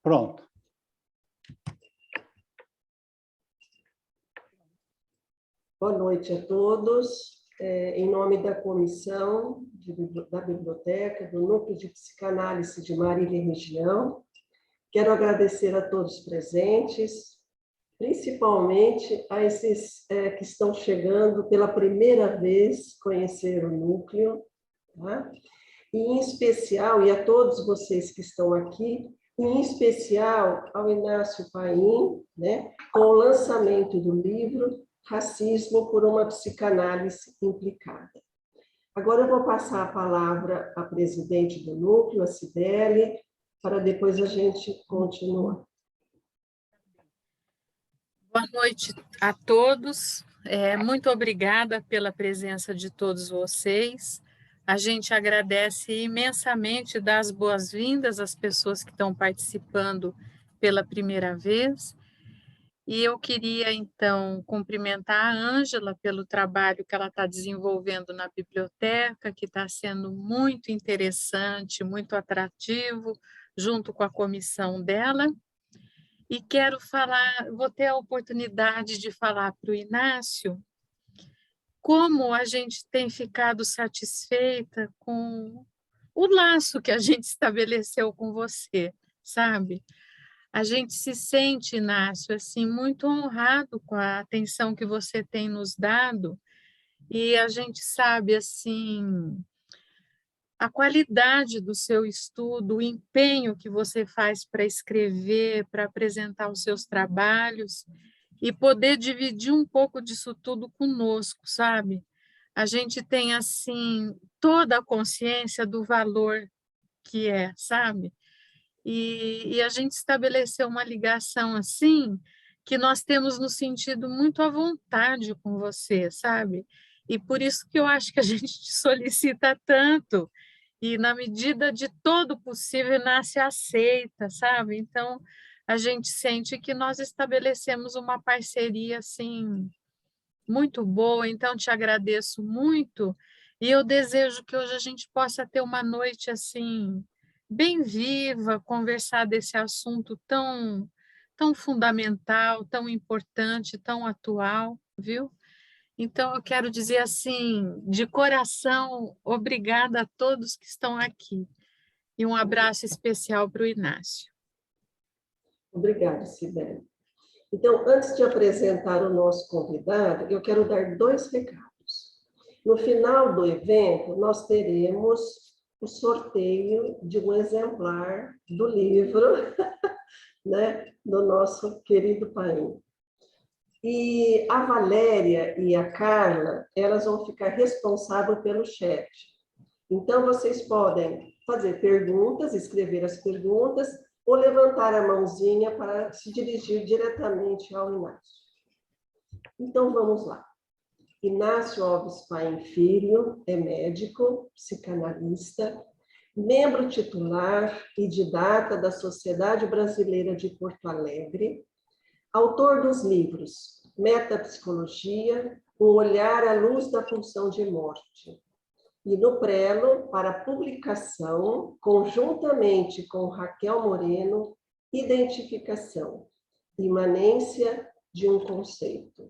Pronto. Boa noite a todos. Em nome da comissão da biblioteca, do Núcleo de Psicanálise de Marília e Região, quero agradecer a todos presentes, principalmente a esses que estão chegando pela primeira vez conhecer o Núcleo, tá? E em especial, e a todos vocês que estão aqui, em especial ao Inácio Paim, né, com o lançamento do livro Racismo por uma Psicanálise Implicada. Agora eu vou passar a palavra à presidente do Núcleo, a Cibele, para depois a gente continuar. Boa noite a todos. Muito obrigada pela presença de todos vocês. A gente agradece imensamente, dá as boas-vindas às pessoas que estão participando pela primeira vez. E eu queria, então, cumprimentar a Ângela pelo trabalho que ela está desenvolvendo na biblioteca, que está sendo muito interessante, muito atrativo, junto com a comissão dela. E quero falar, vou ter a oportunidade de falar para o Inácio como a gente tem ficado satisfeita com o laço que a gente estabeleceu com você, sabe? A gente se sente, Inácio, assim, muito honrado com a atenção que você tem nos dado e a gente sabe, assim, a qualidade do seu estudo, o empenho que você faz para escrever, para apresentar os seus trabalhos e poder dividir um pouco disso tudo conosco, sabe? A gente tem, assim, toda a consciência do valor que é, sabe? E a gente estabeleceu uma ligação assim, que nós temos nos sentido muito à vontade com você, sabe? E por isso que eu acho que a gente te solicita tanto, e na medida de todo possível, nasce aceita, sabe? Então, a gente sente que nós estabelecemos uma parceria, assim, muito boa, então te agradeço muito, e eu desejo que hoje a gente possa ter uma noite, assim, bem viva, conversar desse assunto tão fundamental, tão importante, tão atual, viu? Então, eu quero dizer assim, de coração, obrigada a todos que estão aqui. E um abraço especial para o Inácio. Obrigada, Cibele. Então, antes de apresentar o nosso convidado, eu quero dar 2 recados. No final do evento, nós teremos o sorteio de um exemplar do livro, né, do nosso querido Paim. E a Valéria e a Carla, elas vão ficar responsáveis pelo chat. Então, vocês podem fazer perguntas, escrever as perguntas, ou levantar a mãozinha para se dirigir diretamente ao Inácio. Então, vamos lá. Inácio Alves Paim Filho é médico, psicanalista, membro titular e didata da Sociedade Brasileira de Porto Alegre, autor dos livros Metapsicologia, um olhar à luz da pulsão de morte, e no prelo, para publicação, conjuntamente com Raquel Moreno, Identificação, Imanência de um Conceito.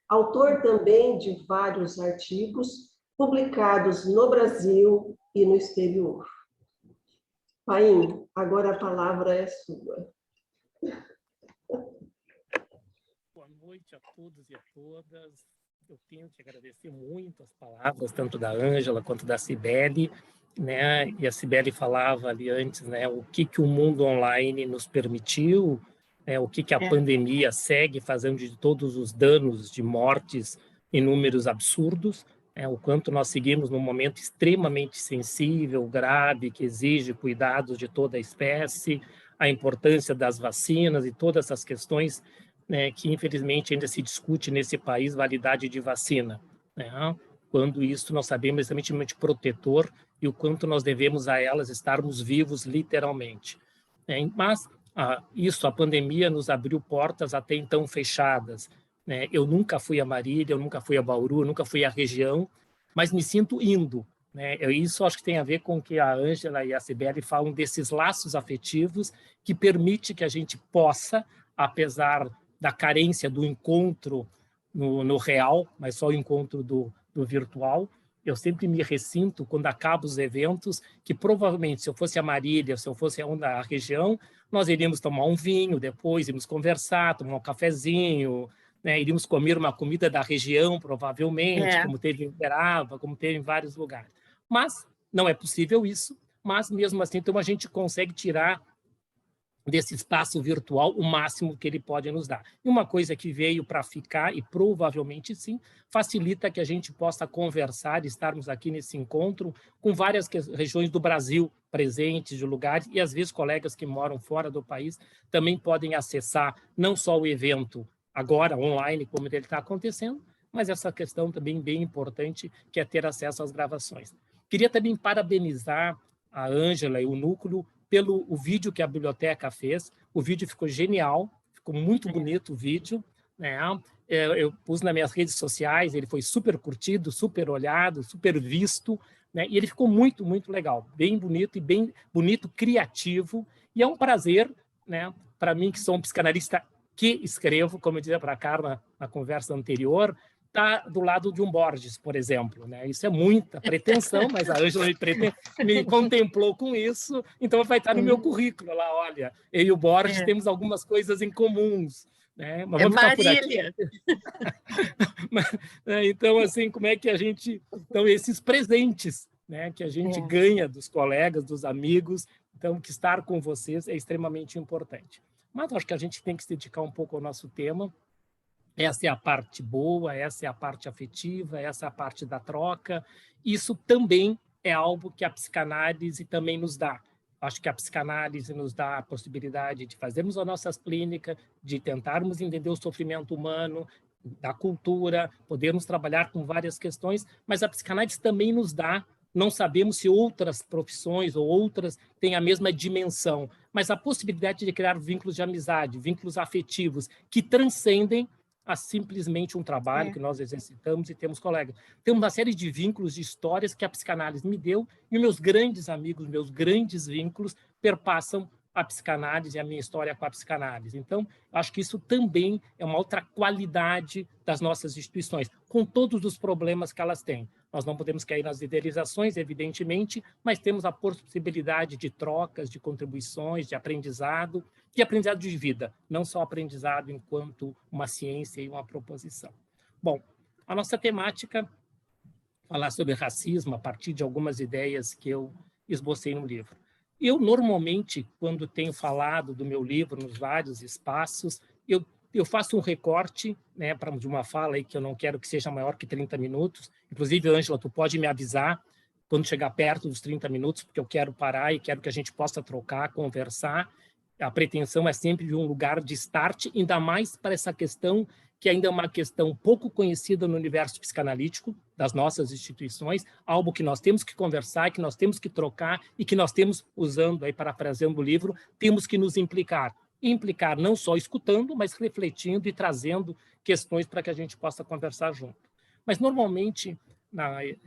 Autor também de vários artigos publicados no Brasil e no exterior. Paim, agora a palavra é sua. Boa noite a todos e a todas. Eu tenho que agradecer muito as palavras, tanto da Ângela quanto da Cibele, né? E a Cibele falava ali antes, né? O que o mundo online nos permitiu, né? O que a pandemia segue fazendo de todos os danos, de mortes em números absurdos, né? O quanto nós seguimos num momento extremamente sensível, grave, que exige cuidados de toda a espécie, a importância das vacinas e todas essas questões, né, que infelizmente ainda se discute nesse país validade de vacina, né? Quando isso nós sabemos exatamente protetor e o quanto nós devemos a elas estarmos vivos literalmente, né? Mas a pandemia nos abriu portas até então fechadas, né? Eu nunca fui a Marília, eu nunca fui a Bauru, eu nunca fui à região, mas me sinto indo, né? Isso acho que tem a ver com o que a Ângela e a Cibele falam desses laços afetivos que permite que a gente possa, apesar da carência do encontro no real, mas só o encontro do virtual. Eu sempre me ressinto quando acabam os eventos, que provavelmente, se eu fosse a Marília, se eu fosse a região, nós iríamos tomar um vinho depois, iríamos conversar, tomar um cafezinho, né? Iríamos comer uma comida da região, provavelmente, como teve em Uberaba, como teve em vários lugares. Mas não é possível isso, mas mesmo assim, então a gente consegue tirar desse espaço virtual o máximo que ele pode nos dar. E uma coisa que veio para ficar, e provavelmente sim, facilita que a gente possa conversar, estarmos aqui nesse encontro com várias regiões do Brasil presentes, de lugares, e às vezes colegas que moram fora do país também podem acessar não só o evento agora, online, como ele está acontecendo, mas essa questão também bem importante, que é ter acesso às gravações. Queria também parabenizar a Ângela e o Núcleo pelo o vídeo que a biblioteca fez. O vídeo ficou genial, ficou muito bonito o vídeo, né? Eu pus nas minhas redes sociais, ele foi super curtido, super olhado, super visto, né? E ele ficou muito, muito legal, bem bonito e bem bonito, criativo, e é um prazer, né, para mim, que sou um psicanalista que escrevo, como eu dizia para a Carla na conversa anterior, tá do lado de um Borges, por exemplo, né? Isso é muita pretensão, mas a Ângela me contemplou com isso, então vai estar no meu currículo lá, olha, eu e o Borges temos algumas coisas em comuns, né? Mas vamos ficar por aqui. Então, assim, como é que a gente... Então, esses presentes, né, que a gente ganha dos colegas, dos amigos, então, que estar com vocês é extremamente importante. Mas acho que a gente tem que se dedicar um pouco ao nosso tema. Essa é a parte boa, essa é a parte afetiva, essa é a parte da troca. Isso também é algo que a psicanálise também nos dá. Acho que a psicanálise nos dá a possibilidade de fazermos as nossas clínicas, de tentarmos entender o sofrimento humano, da cultura, podermos trabalhar com várias questões, mas a psicanálise também nos dá, não sabemos se outras profissões ou outras têm a mesma dimensão, mas a possibilidade de criar vínculos de amizade, vínculos afetivos, que transcendem a simplesmente um trabalho que nós exercitamos e temos colegas. Temos uma série de vínculos, de histórias que a psicanálise me deu, e os meus grandes amigos, meus grandes vínculos perpassam a psicanálise e a minha história com a psicanálise. Então, acho que isso também é uma outra qualidade das nossas instituições, com todos os problemas que elas têm. Nós não podemos cair nas idealizações, evidentemente, mas temos a possibilidade de trocas, de contribuições, de aprendizado de vida, não só aprendizado enquanto uma ciência e uma proposição. Bom, a nossa temática, falar sobre racismo a partir de algumas ideias que eu esbocei no livro. Eu, normalmente, quando tenho falado do meu livro nos vários espaços, eu faço um recorte, né, de uma fala aí que eu não quero que seja maior que 30 minutos. Inclusive, Ângela, tu pode me avisar quando chegar perto dos 30 minutos, porque eu quero parar e quero que a gente possa trocar, conversar. A pretensão é sempre de um lugar de start, ainda mais para essa questão que ainda é uma questão pouco conhecida no universo psicanalítico das nossas instituições, algo que nós temos que conversar, que nós temos que trocar e que nós temos, usando aí, parafraseando o livro, temos que nos implicar. Implicar não só escutando, mas refletindo e trazendo questões para que a gente possa conversar junto. Mas, normalmente,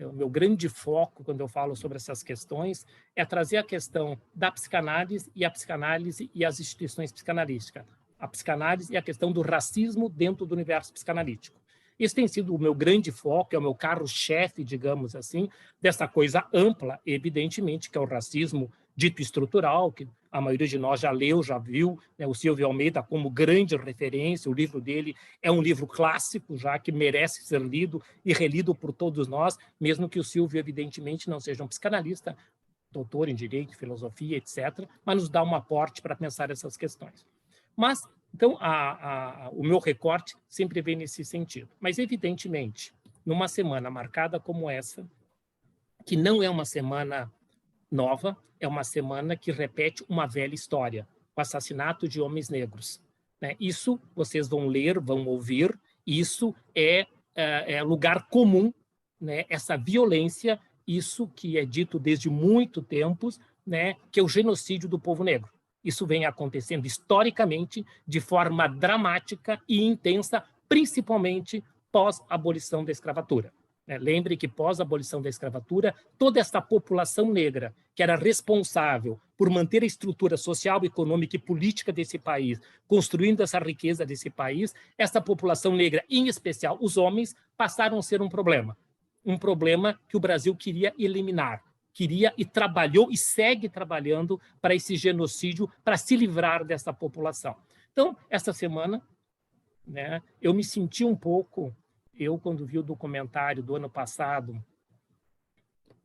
o meu grande foco, quando eu falo sobre essas questões, é trazer a questão da psicanálise e as instituições psicanalísticas. A psicanálise e a questão do racismo dentro do universo psicanalítico. Esse tem sido o meu grande foco, é o meu carro-chefe, digamos assim, dessa coisa ampla, evidentemente, que é o racismo dito estrutural, que a maioria de nós já leu, já viu, né, o Silvio Almeida como grande referência, o livro dele é um livro clássico, já que merece ser lido e relido por todos nós, mesmo que o Silvio, evidentemente, não seja um psicanalista, doutor em Direito, Filosofia, etc., mas nos dá um aporte para pensar essas questões. Mas, então, o meu recorte sempre vem nesse sentido. Mas, evidentemente, numa semana marcada como essa, que não é uma semana nova, é uma semana que repete uma velha história, o assassinato de homens negros. Né? Isso vocês vão ler, vão ouvir, isso é lugar comum, né? Essa violência, isso que é dito desde muito tempo, né? Que é o genocídio do povo negro. Isso vem acontecendo historicamente de forma dramática e intensa, principalmente pós-abolição da escravatura. Lembre que, pós a abolição da escravatura, toda essa população negra, que era responsável por manter a estrutura social, econômica e política desse país, construindo essa riqueza desse país, essa população negra, em especial os homens, passaram a ser um problema que o Brasil queria eliminar, queria e trabalhou e segue trabalhando para esse genocídio, para se livrar dessa população. Então, essa semana, eu me senti um pouco... quando vi o documentário do ano passado,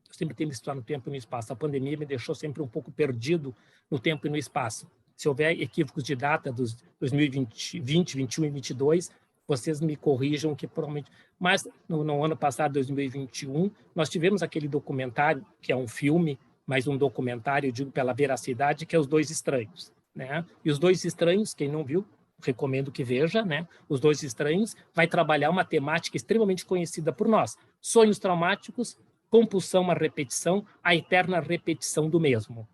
eu sempre tenho que situar no tempo e no espaço. A pandemia me deixou sempre um pouco perdido no tempo e no espaço. Se houver equívocos de data dos 2020, 2021 e 2022, vocês me corrijam que provavelmente... Mas no ano passado, 2021, nós tivemos aquele documentário, que é um filme, mas um documentário, eu digo pela veracidade, que é Os Dois Estranhos. E Os Dois Estranhos, quem não viu, recomendo que veja, Os Dois Estranhos vai trabalhar uma temática extremamente conhecida por nós. Sonhos traumáticos, compulsão à repetição, a eterna repetição do mesmo.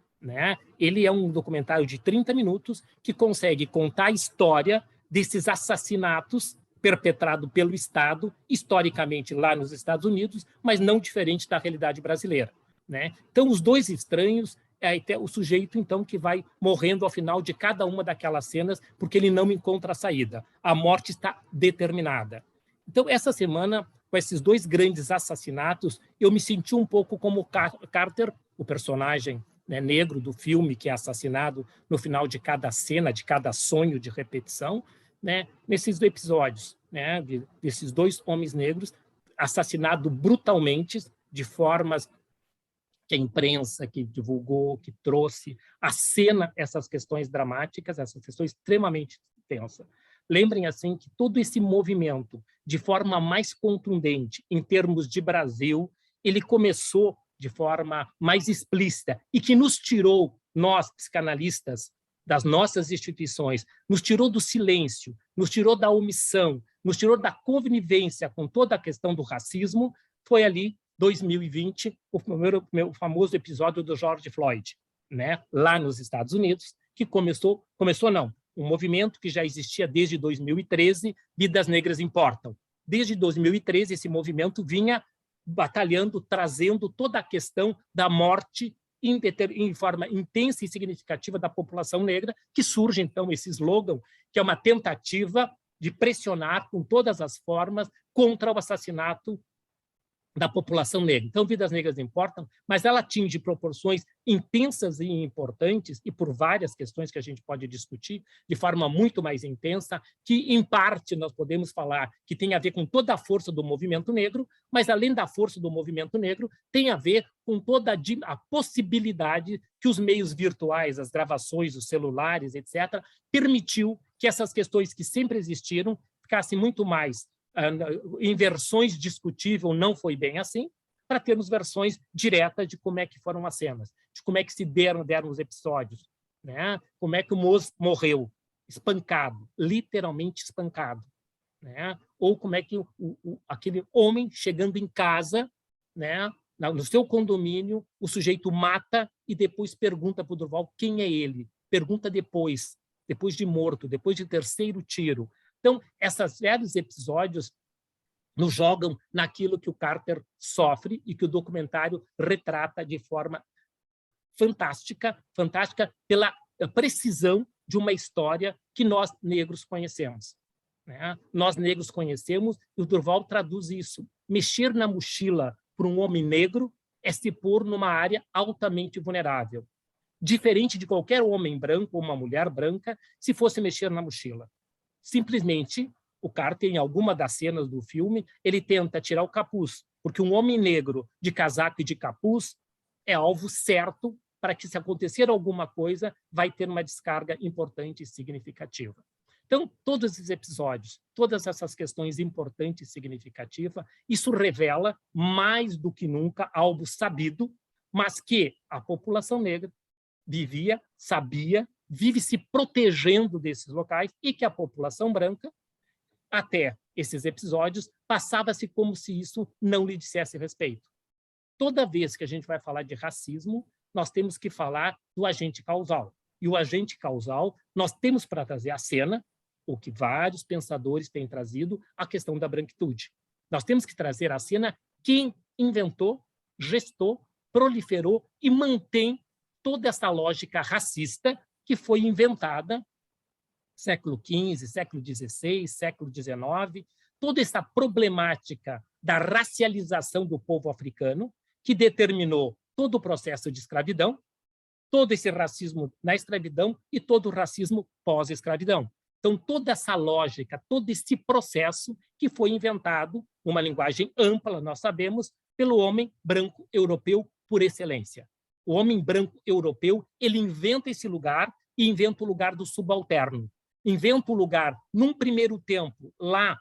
Ele é um documentário de 30 minutos que consegue contar a história desses assassinatos perpetrados pelo Estado, historicamente lá nos Estados Unidos, mas não diferente da realidade brasileira. Então, Os Dois Estranhos é o sujeito, então, que vai morrendo ao final de cada uma daquelas cenas, porque ele não encontra a saída. A morte está determinada. Então, essa semana, com esses dois grandes assassinatos, eu me senti um pouco como Carter, o personagem negro do filme que é assassinado no final de cada cena, de cada sonho de repetição, nesses episódios, desses dois homens negros assassinados brutalmente, de formas que a imprensa que divulgou, que trouxe à cena essas questões dramáticas, essas questões extremamente tensas. Lembrem, assim, que todo esse movimento, de forma mais contundente, em termos de Brasil, ele começou de forma mais explícita e que nos tirou, nós, psicanalistas, das nossas instituições, nos tirou do silêncio, nos tirou da omissão, nos tirou da convivência com toda a questão do racismo, foi ali 2020, o famoso episódio do George Floyd, lá nos Estados Unidos, que começou não, um movimento que já existia desde 2013, Vidas Negras Importam. Desde 2013, esse movimento vinha batalhando, trazendo toda a questão da morte em forma intensa e significativa da população negra, que surge, então, esse slogan, que é uma tentativa de pressionar com todas as formas contra o assassinato da população negra. Então, Vidas Negras Importam, mas ela atinge proporções intensas e importantes, e por várias questões que a gente pode discutir, de forma muito mais intensa, que, em parte, nós podemos falar que tem a ver com toda a força do movimento negro, mas, além da força do movimento negro, tem a ver com toda a possibilidade que os meios virtuais, as gravações, os celulares, etc., permitiu que essas questões que sempre existiram ficassem muito mais em versões discutíveis, não foi bem assim, para termos versões diretas de como é que foram as cenas, de como é que se deram os episódios, como é que o Moço morreu, espancado, literalmente espancado, ou como é que aquele homem chegando em casa, no seu condomínio, o sujeito mata e depois pergunta para o Durval quem é ele, pergunta depois de morto, depois de terceiro tiro. Então, esses vários episódios nos jogam naquilo que o Carter sofre e que o documentário retrata de forma fantástica pela precisão de uma história que nós, negros, conhecemos. Nós, negros, conhecemos, e o Durval traduz isso. Mexer na mochila para um homem negro é se pôr numa área altamente vulnerável, diferente de qualquer homem branco ou uma mulher branca se fosse mexer na mochila. Simplesmente, o Carter, em alguma das cenas do filme, ele tenta tirar o capuz, porque um homem negro de casaco e de capuz é alvo certo para que, se acontecer alguma coisa, vai ter uma descarga importante e significativa. Então, todos esses episódios, todas essas questões importantes e significativas, isso revela, mais do que nunca, algo sabido, mas que a população negra vivia, sabia, vive se protegendo desses locais, e que a população branca, até esses episódios, passava-se como se isso não lhe dissesse respeito. Toda vez que a gente vai falar de racismo, nós temos que falar do agente causal. E o agente causal, nós temos para trazer à cena, o que vários pensadores têm trazido, a questão da branquitude. Nós temos que trazer à cena quem inventou, gestou, proliferou e mantém toda essa lógica racista que foi inventada século XV, século XVI, século XIX, toda essa problemática da racialização do povo africano, que determinou todo o processo de escravidão, todo esse racismo na escravidão e todo o racismo pós-escravidão. Então, toda essa lógica, todo esse processo que foi inventado, numa linguagem ampla, nós sabemos, pelo homem branco europeu por excelência. O homem branco europeu, ele inventa esse lugar e inventa o lugar do subalterno. Inventa o lugar, num primeiro tempo, lá,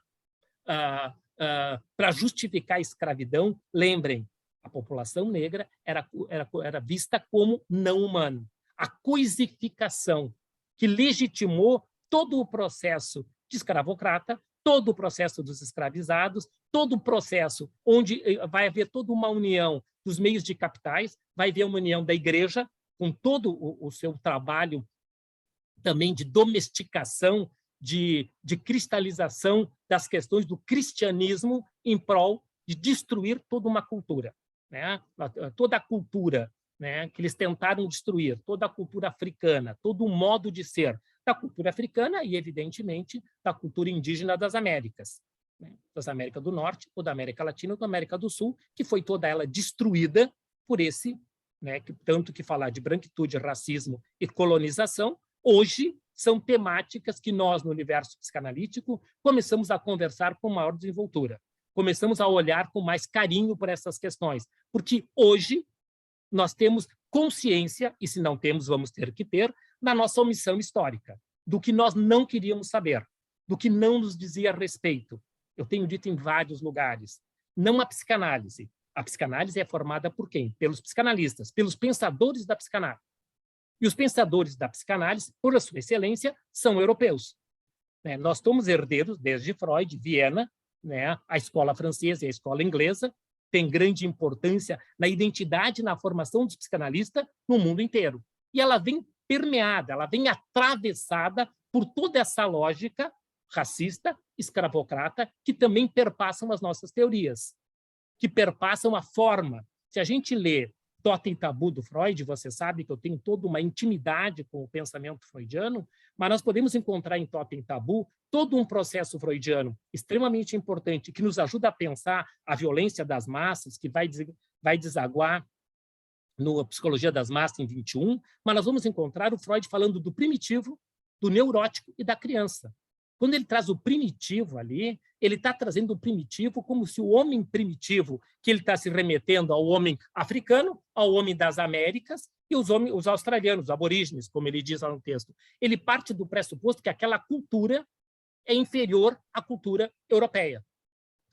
para justificar a escravidão. Lembrem, a população negra era vista como não humano. A coisificação que legitimou todo o processo de escravocrata, todo o processo dos escravizados, todo o processo onde vai haver toda uma união dos meios de capitais, vai haver uma união da igreja, com todo o seu trabalho também de domesticação, de cristalização das questões do cristianismo em prol de destruir toda uma cultura, né? Toda a cultura, né, que eles tentaram destruir, toda a cultura africana, todo o modo de ser da cultura africana e, evidentemente, da cultura indígena das Américas, né? Das Américas do Norte, ou da América Latina, ou da América do Sul, que foi toda ela destruída por esse, né, tanto que falar de branquitude, racismo e colonização, hoje são temáticas que nós, no universo psicanalítico, começamos a conversar com maior desenvoltura. Começamos a olhar com mais carinho por essas questões, porque hoje nós temos consciência, e se não temos, vamos ter que ter, na nossa omissão histórica, do que nós não queríamos saber, do que não nos dizia respeito. Eu tenho dito em vários lugares, não a psicanálise. A psicanálise é formada por quem? Pelos psicanalistas, pelos pensadores da psicanálise. E os pensadores da psicanálise, por sua excelência, são europeus. Nós somos herdeiros, desde Freud, Viena, né, a escola francesa e a escola inglesa, tem grande importância na identidade e na formação dos psicanalistas no mundo inteiro. E ela vem permeada, ela vem atravessada por toda essa lógica racista, escravocrata, que também perpassam as nossas teorias, que perpassam a forma. Se a gente lê Totem e Tabu do Freud, você sabe que eu tenho toda uma intimidade com o pensamento freudiano, mas nós podemos encontrar em Totem e Tabu todo um processo freudiano extremamente importante que nos ajuda a pensar a violência das massas, que vai desaguar na Psicologia das Massas em 21, mas nós vamos encontrar o Freud falando do primitivo, do neurótico e da criança. Quando ele traz o primitivo ali, ele está trazendo o primitivo como se o homem primitivo, que ele está se remetendo ao homem africano, ao homem das Américas, e os australianos, os aborígenes, como ele diz lá no texto. Ele parte do pressuposto que aquela cultura é inferior à cultura europeia.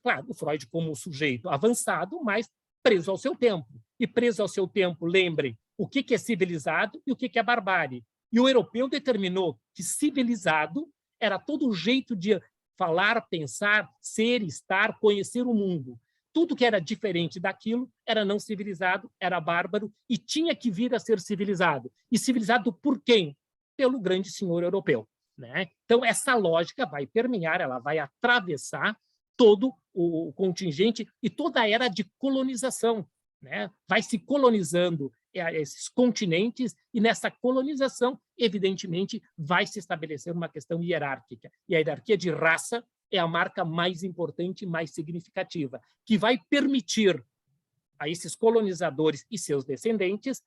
Claro, o Freud como sujeito avançado, mas preso ao seu tempo. E preso ao seu tempo, lembrem, o que é civilizado e o que é barbárie. E o europeu determinou que civilizado era todo o jeito de falar, pensar, ser, estar, conhecer o mundo. Tudo que era diferente daquilo era não civilizado, era bárbaro e tinha que vir a ser civilizado. E civilizado por quem? Pelo grande senhor europeu, né? Então, essa lógica vai permear, ela vai atravessar todo o contingente e toda a era de colonização, né? Vai se colonizando esses continentes e nessa colonização, evidentemente, vai se estabelecer uma questão hierárquica. E a hierarquia de raça é a marca mais importante e mais significativa, que vai permitir a esses colonizadores e seus descendentes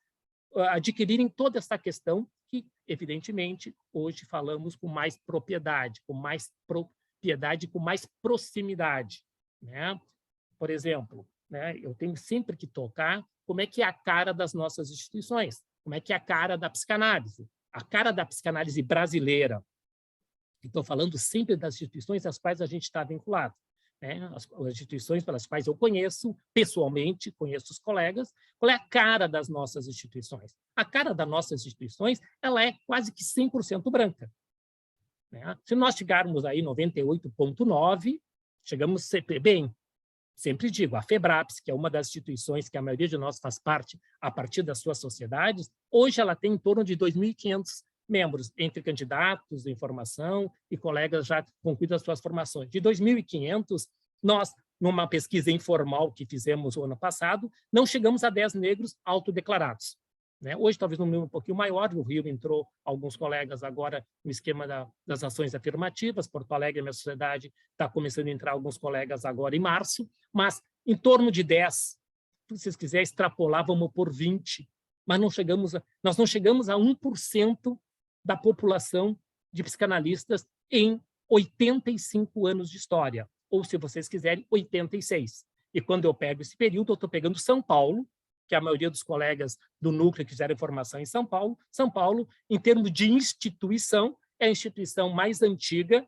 adquirirem toda essa questão que, evidentemente, hoje falamos com mais propriedade, com mais proximidade, né? Por exemplo, né, eu tenho sempre que tocar como é que é a cara das nossas instituições, como é que é a cara da psicanálise, a cara da psicanálise brasileira. Estou falando sempre das instituições às quais a gente está vinculado, né? As instituições pelas quais eu conheço pessoalmente, conheço os colegas. Qual é a cara das nossas instituições? A cara das nossas instituições, ela é quase que 100% branca, né? Se nós chegarmos aí 98,9%, chegamos sempre bem. Sempre digo, a FEBRAPS, que é uma das instituições que a maioria de nós faz parte a partir das suas sociedades, hoje ela tem em torno de 2.500 membros, entre candidatos em formação e colegas já concluídos as suas formações. De 2.500, nós numa pesquisa informal que fizemos o ano passado, não chegamos a 10 negros autodeclarados. Né? Hoje, talvez um número um pouquinho maior, no Rio entrou alguns colegas agora no esquema das ações afirmativas, Porto Alegre, a minha sociedade, está começando a entrar alguns colegas agora em março, mas em torno de 10, se vocês quiserem extrapolar, vamos por 20, mas nós não chegamos a 1% da população de psicanalistas em 85 anos de história, ou, se vocês quiserem, 86. E quando eu pego esse período, eu estou pegando São Paulo, que a maioria dos colegas do núcleo que fizeram formação em São Paulo. São Paulo, em termos de instituição, é a instituição mais antiga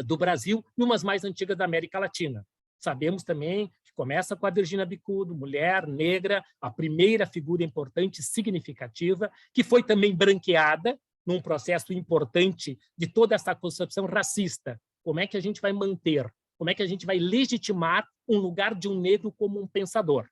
do Brasil e uma das mais antigas da América Latina. Sabemos também que começa com a Virgínia Bicudo, mulher negra, a primeira figura importante e significativa, que foi também branqueada num processo importante de toda essa concepção racista. Como é que a gente vai manter? Como é que a gente vai legitimar um lugar de um negro como um pensador?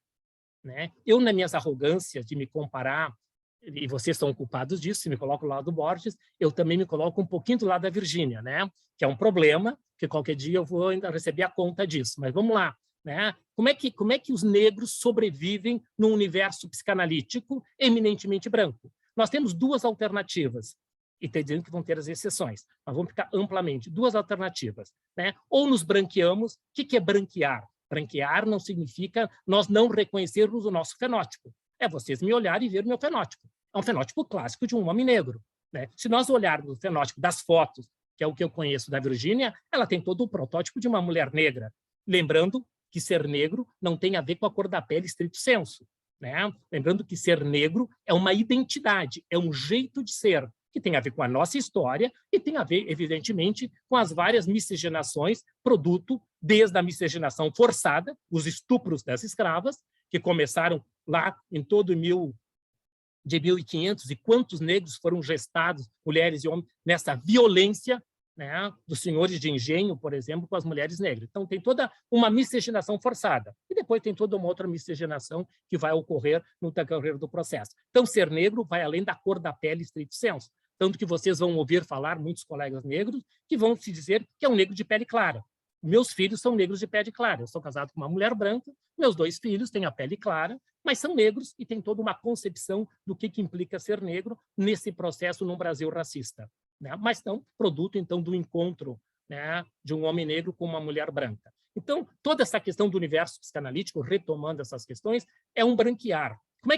Né? Eu, nas minhas arrogâncias de me comparar, e vocês são culpados disso, se me coloco do lado do Borges, eu também me coloco um pouquinho do lado da Virgínia, né? Que é um problema, que qualquer dia eu vou ainda receber a conta disso. Mas vamos lá. Né? Como é que os negros sobrevivem num universo psicanalítico eminentemente branco? Nós temos duas alternativas, e estou dizendo que vão ter as exceções, mas vamos ficar amplamente, duas alternativas. Né? Ou nos branqueamos. O que é branquear? Branquear não significa nós não reconhecermos o nosso fenótipo. É vocês me olharem e ver o meu fenótipo. É um fenótipo clássico de um homem negro. Né? Se nós olharmos o fenótipo das fotos, que é o que eu conheço da Virgínia, ela tem todo o protótipo de uma mulher negra. Lembrando que ser negro não tem a ver com a cor da pele estrito sensu. Né? Lembrando que ser negro é uma identidade, é um jeito de ser, que tem a ver com a nossa história e tem a ver, evidentemente, com as várias miscigenações, produto desde a miscigenação forçada, os estupros das escravas, que começaram lá em todo de 1500, e quantos negros foram gestados, mulheres e homens, nessa violência, né, dos senhores de engenho, por exemplo, com as mulheres negras. Então, tem toda uma miscigenação forçada. E depois tem toda uma outra miscigenação que vai ocorrer no decorrer do processo. Então, ser negro vai além da cor da pele estrito sensu. Tanto que vocês vão ouvir falar, muitos colegas negros, que vão se dizer que é um negro de pele clara. Meus filhos são negros de pele clara. Eu sou casado com uma mulher branca, meus 2 filhos têm a pele clara, mas são negros e têm toda uma concepção do que implica ser negro nesse processo num Brasil racista. Né? Mas não produto, então, do encontro, né, de um homem negro com uma mulher branca. Então, toda essa questão do universo psicanalítico, retomando essas questões, é um branquear. Como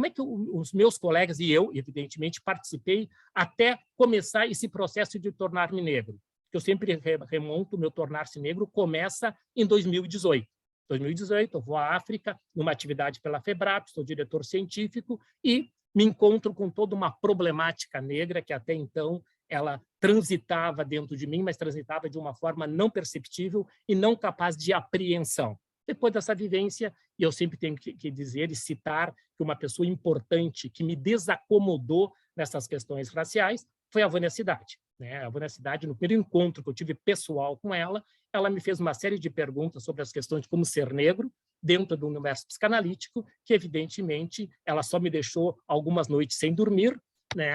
é que os meus colegas e eu, evidentemente, participei até começar esse processo de tornar-me negro? Eu sempre remonto, o meu tornar-se negro começa em 2018. 2018, eu vou à África, numa atividade pela FEBRAP, sou diretor científico, e me encontro com toda uma problemática negra que até então ela transitava dentro de mim, mas transitava de uma forma não perceptível e não capaz de apreensão. Depois dessa vivência, e eu sempre tenho que dizer e citar que uma pessoa importante que me desacomodou nessas questões raciais foi a Vânia Cidade. Né? A Vânia Cidade, no primeiro encontro que eu tive pessoal com ela me fez uma série de perguntas sobre as questões de como ser negro dentro do universo psicanalítico, que, evidentemente, ela só me deixou algumas noites sem dormir, né?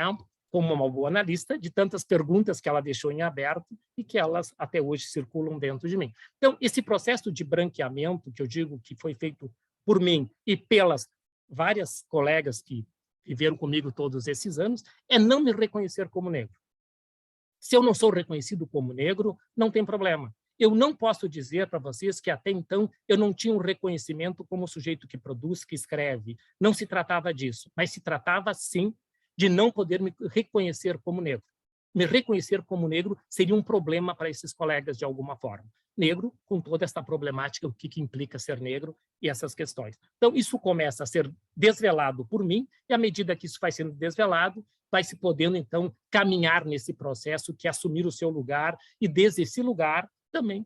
Como uma boa analista, de tantas perguntas que ela deixou em aberto e que elas até hoje circulam dentro de mim. Então, esse processo de branqueamento, que eu digo que foi feito por mim e pelas várias colegas que viveram comigo todos esses anos, é não me reconhecer como negro. Se eu não sou reconhecido como negro, não tem problema. Eu não posso dizer para vocês que até então eu não tinha um reconhecimento como sujeito que produz, que escreve. Não se tratava disso, mas se tratava, sim, de não poder me reconhecer como negro. Me reconhecer como negro seria um problema para esses colegas de alguma forma. Negro, com toda essa problemática, o que implica ser negro e essas questões. Então, isso começa a ser desvelado por mim, e à medida que isso vai sendo desvelado, vai se podendo, então, caminhar nesse processo que é assumir o seu lugar, e desde esse lugar também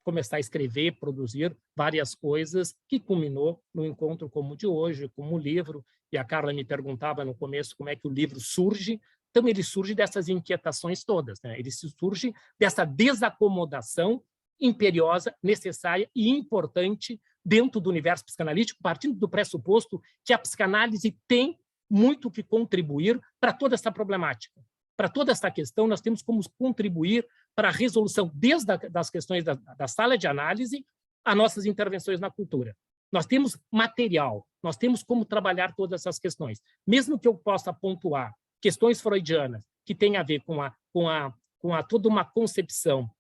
começar a escrever, produzir várias coisas, que culminou no encontro como o de hoje, como o livro. E a Carla me perguntava no começo como é que o livro surge. Então, ele surge dessas inquietações todas, né? Ele surge dessa desacomodação imperiosa, necessária e importante dentro do universo psicanalítico, partindo do pressuposto que a psicanálise tem muito que contribuir para toda essa problemática. Para toda essa questão, nós temos como contribuir para a resolução desde das questões da sala de análise as nossas intervenções na cultura. Nós temos material, nós temos como trabalhar todas essas questões. Mesmo que eu possa pontuar questões freudianas que têm a ver com toda uma concepção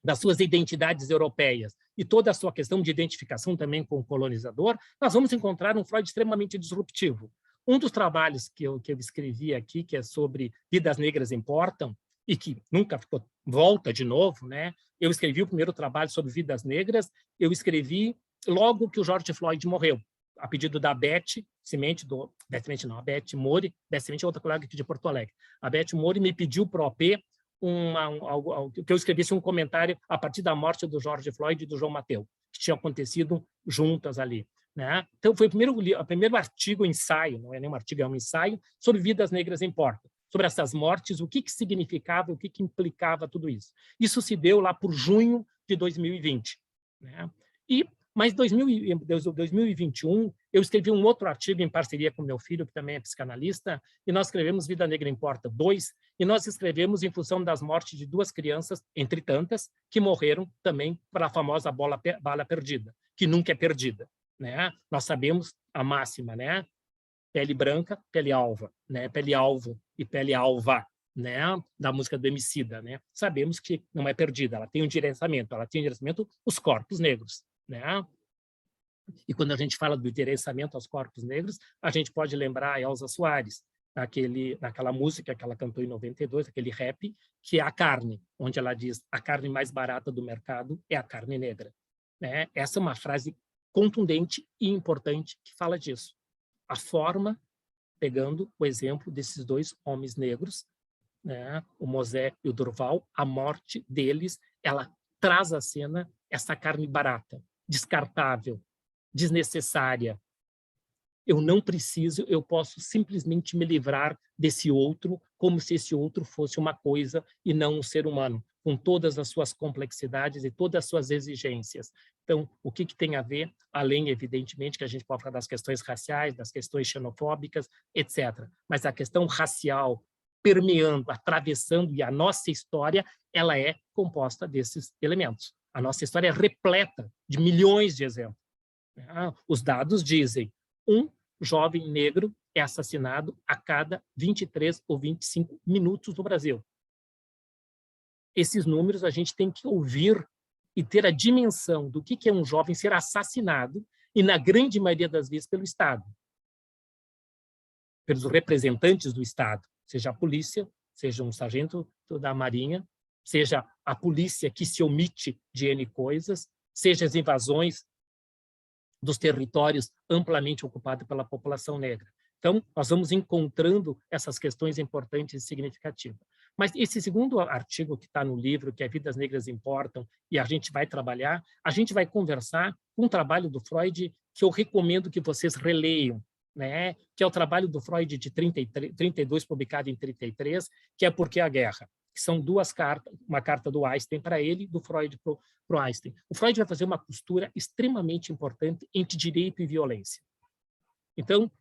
das suas identidades europeias e toda a sua questão de identificação também com o colonizador, nós vamos encontrar um Freud extremamente disruptivo. Um dos trabalhos que eu escrevi aqui, que é sobre Vidas Negras Importam, e que nunca ficou, volta de novo, né? Eu escrevi o primeiro trabalho sobre Vidas Negras, eu escrevi logo que o George Floyd morreu, a pedido da Beth Semente, a Beth Mori, Beth Semente é outra colega aqui de Porto Alegre. A Beth Mori me pediu para o OP que eu escrevesse um comentário a partir da morte do George Floyd e do João Mateus, que tinham acontecido juntas ali. Né? Então, foi o primeiro artigo, ensaio, não é nem um artigo, é um ensaio, sobre Vidas Negras Importam, sobre essas mortes, o que significava, o que implicava tudo isso. Isso se deu lá por junho de 2020. Né? Mas em 2021, eu escrevi um outro artigo em parceria com meu filho, que também é psicanalista, e nós escrevemos Vida Negra Importa 2, e nós escrevemos em função das mortes de 2 crianças, entre tantas, que morreram também para a famosa bala perdida, que nunca é perdida. Né? Nós sabemos a máxima, né? Pele branca, pele alva, né? Pele alvo e pele alva, né? Da música do Emicida, né? Sabemos que não é perdida, ela tem um direcionamento, os corpos negros. Né? E quando a gente fala do endereçamento aos corpos negros, a gente pode lembrar a Elza Soares, naquela música que ela cantou em 92, aquele rap, que é A Carne, onde ela diz: a carne mais barata do mercado é a carne negra. Né? Essa é uma frase contundente e importante que fala disso. A forma, pegando o exemplo desses 2 homens negros, né? O Mosé e o Durval, a morte deles, ela traz à cena essa carne barata, descartável, desnecessária. Eu não preciso, eu posso simplesmente me livrar desse outro, como se esse outro fosse uma coisa e não um ser humano, com todas as suas complexidades e todas as suas exigências. Então, o que tem a ver, além, evidentemente, que a gente pode falar das questões raciais, das questões xenofóbicas, etc. Mas a questão racial permeando, atravessando, e a nossa história, ela é composta desses elementos. A nossa história é repleta de milhões de exemplos. Os dados dizem: um jovem negro é assassinado a cada 23 ou 25 minutos no Brasil. Esses números a gente tem que ouvir e ter a dimensão do que é um jovem ser assassinado, e na grande maioria das vezes pelo Estado, pelos representantes do Estado, seja a polícia, seja um sargento da Marinha, seja a polícia que se omite de N coisas, seja as invasões dos territórios amplamente ocupados pela população negra. Então, nós vamos encontrando essas questões importantes e significativas. Mas esse segundo artigo que está no livro, que é Vidas Negras Importam, e a gente vai trabalhar, a gente vai conversar com um trabalho do Freud que eu recomendo que vocês releiam, né? Que é o trabalho do Freud de 32, publicado em 33, que é Por que a Guerra? Que são 2 cartas, uma carta do Einstein para ele, do Freud para o Einstein. O Freud vai fazer uma costura extremamente importante entre direito e violência. Então,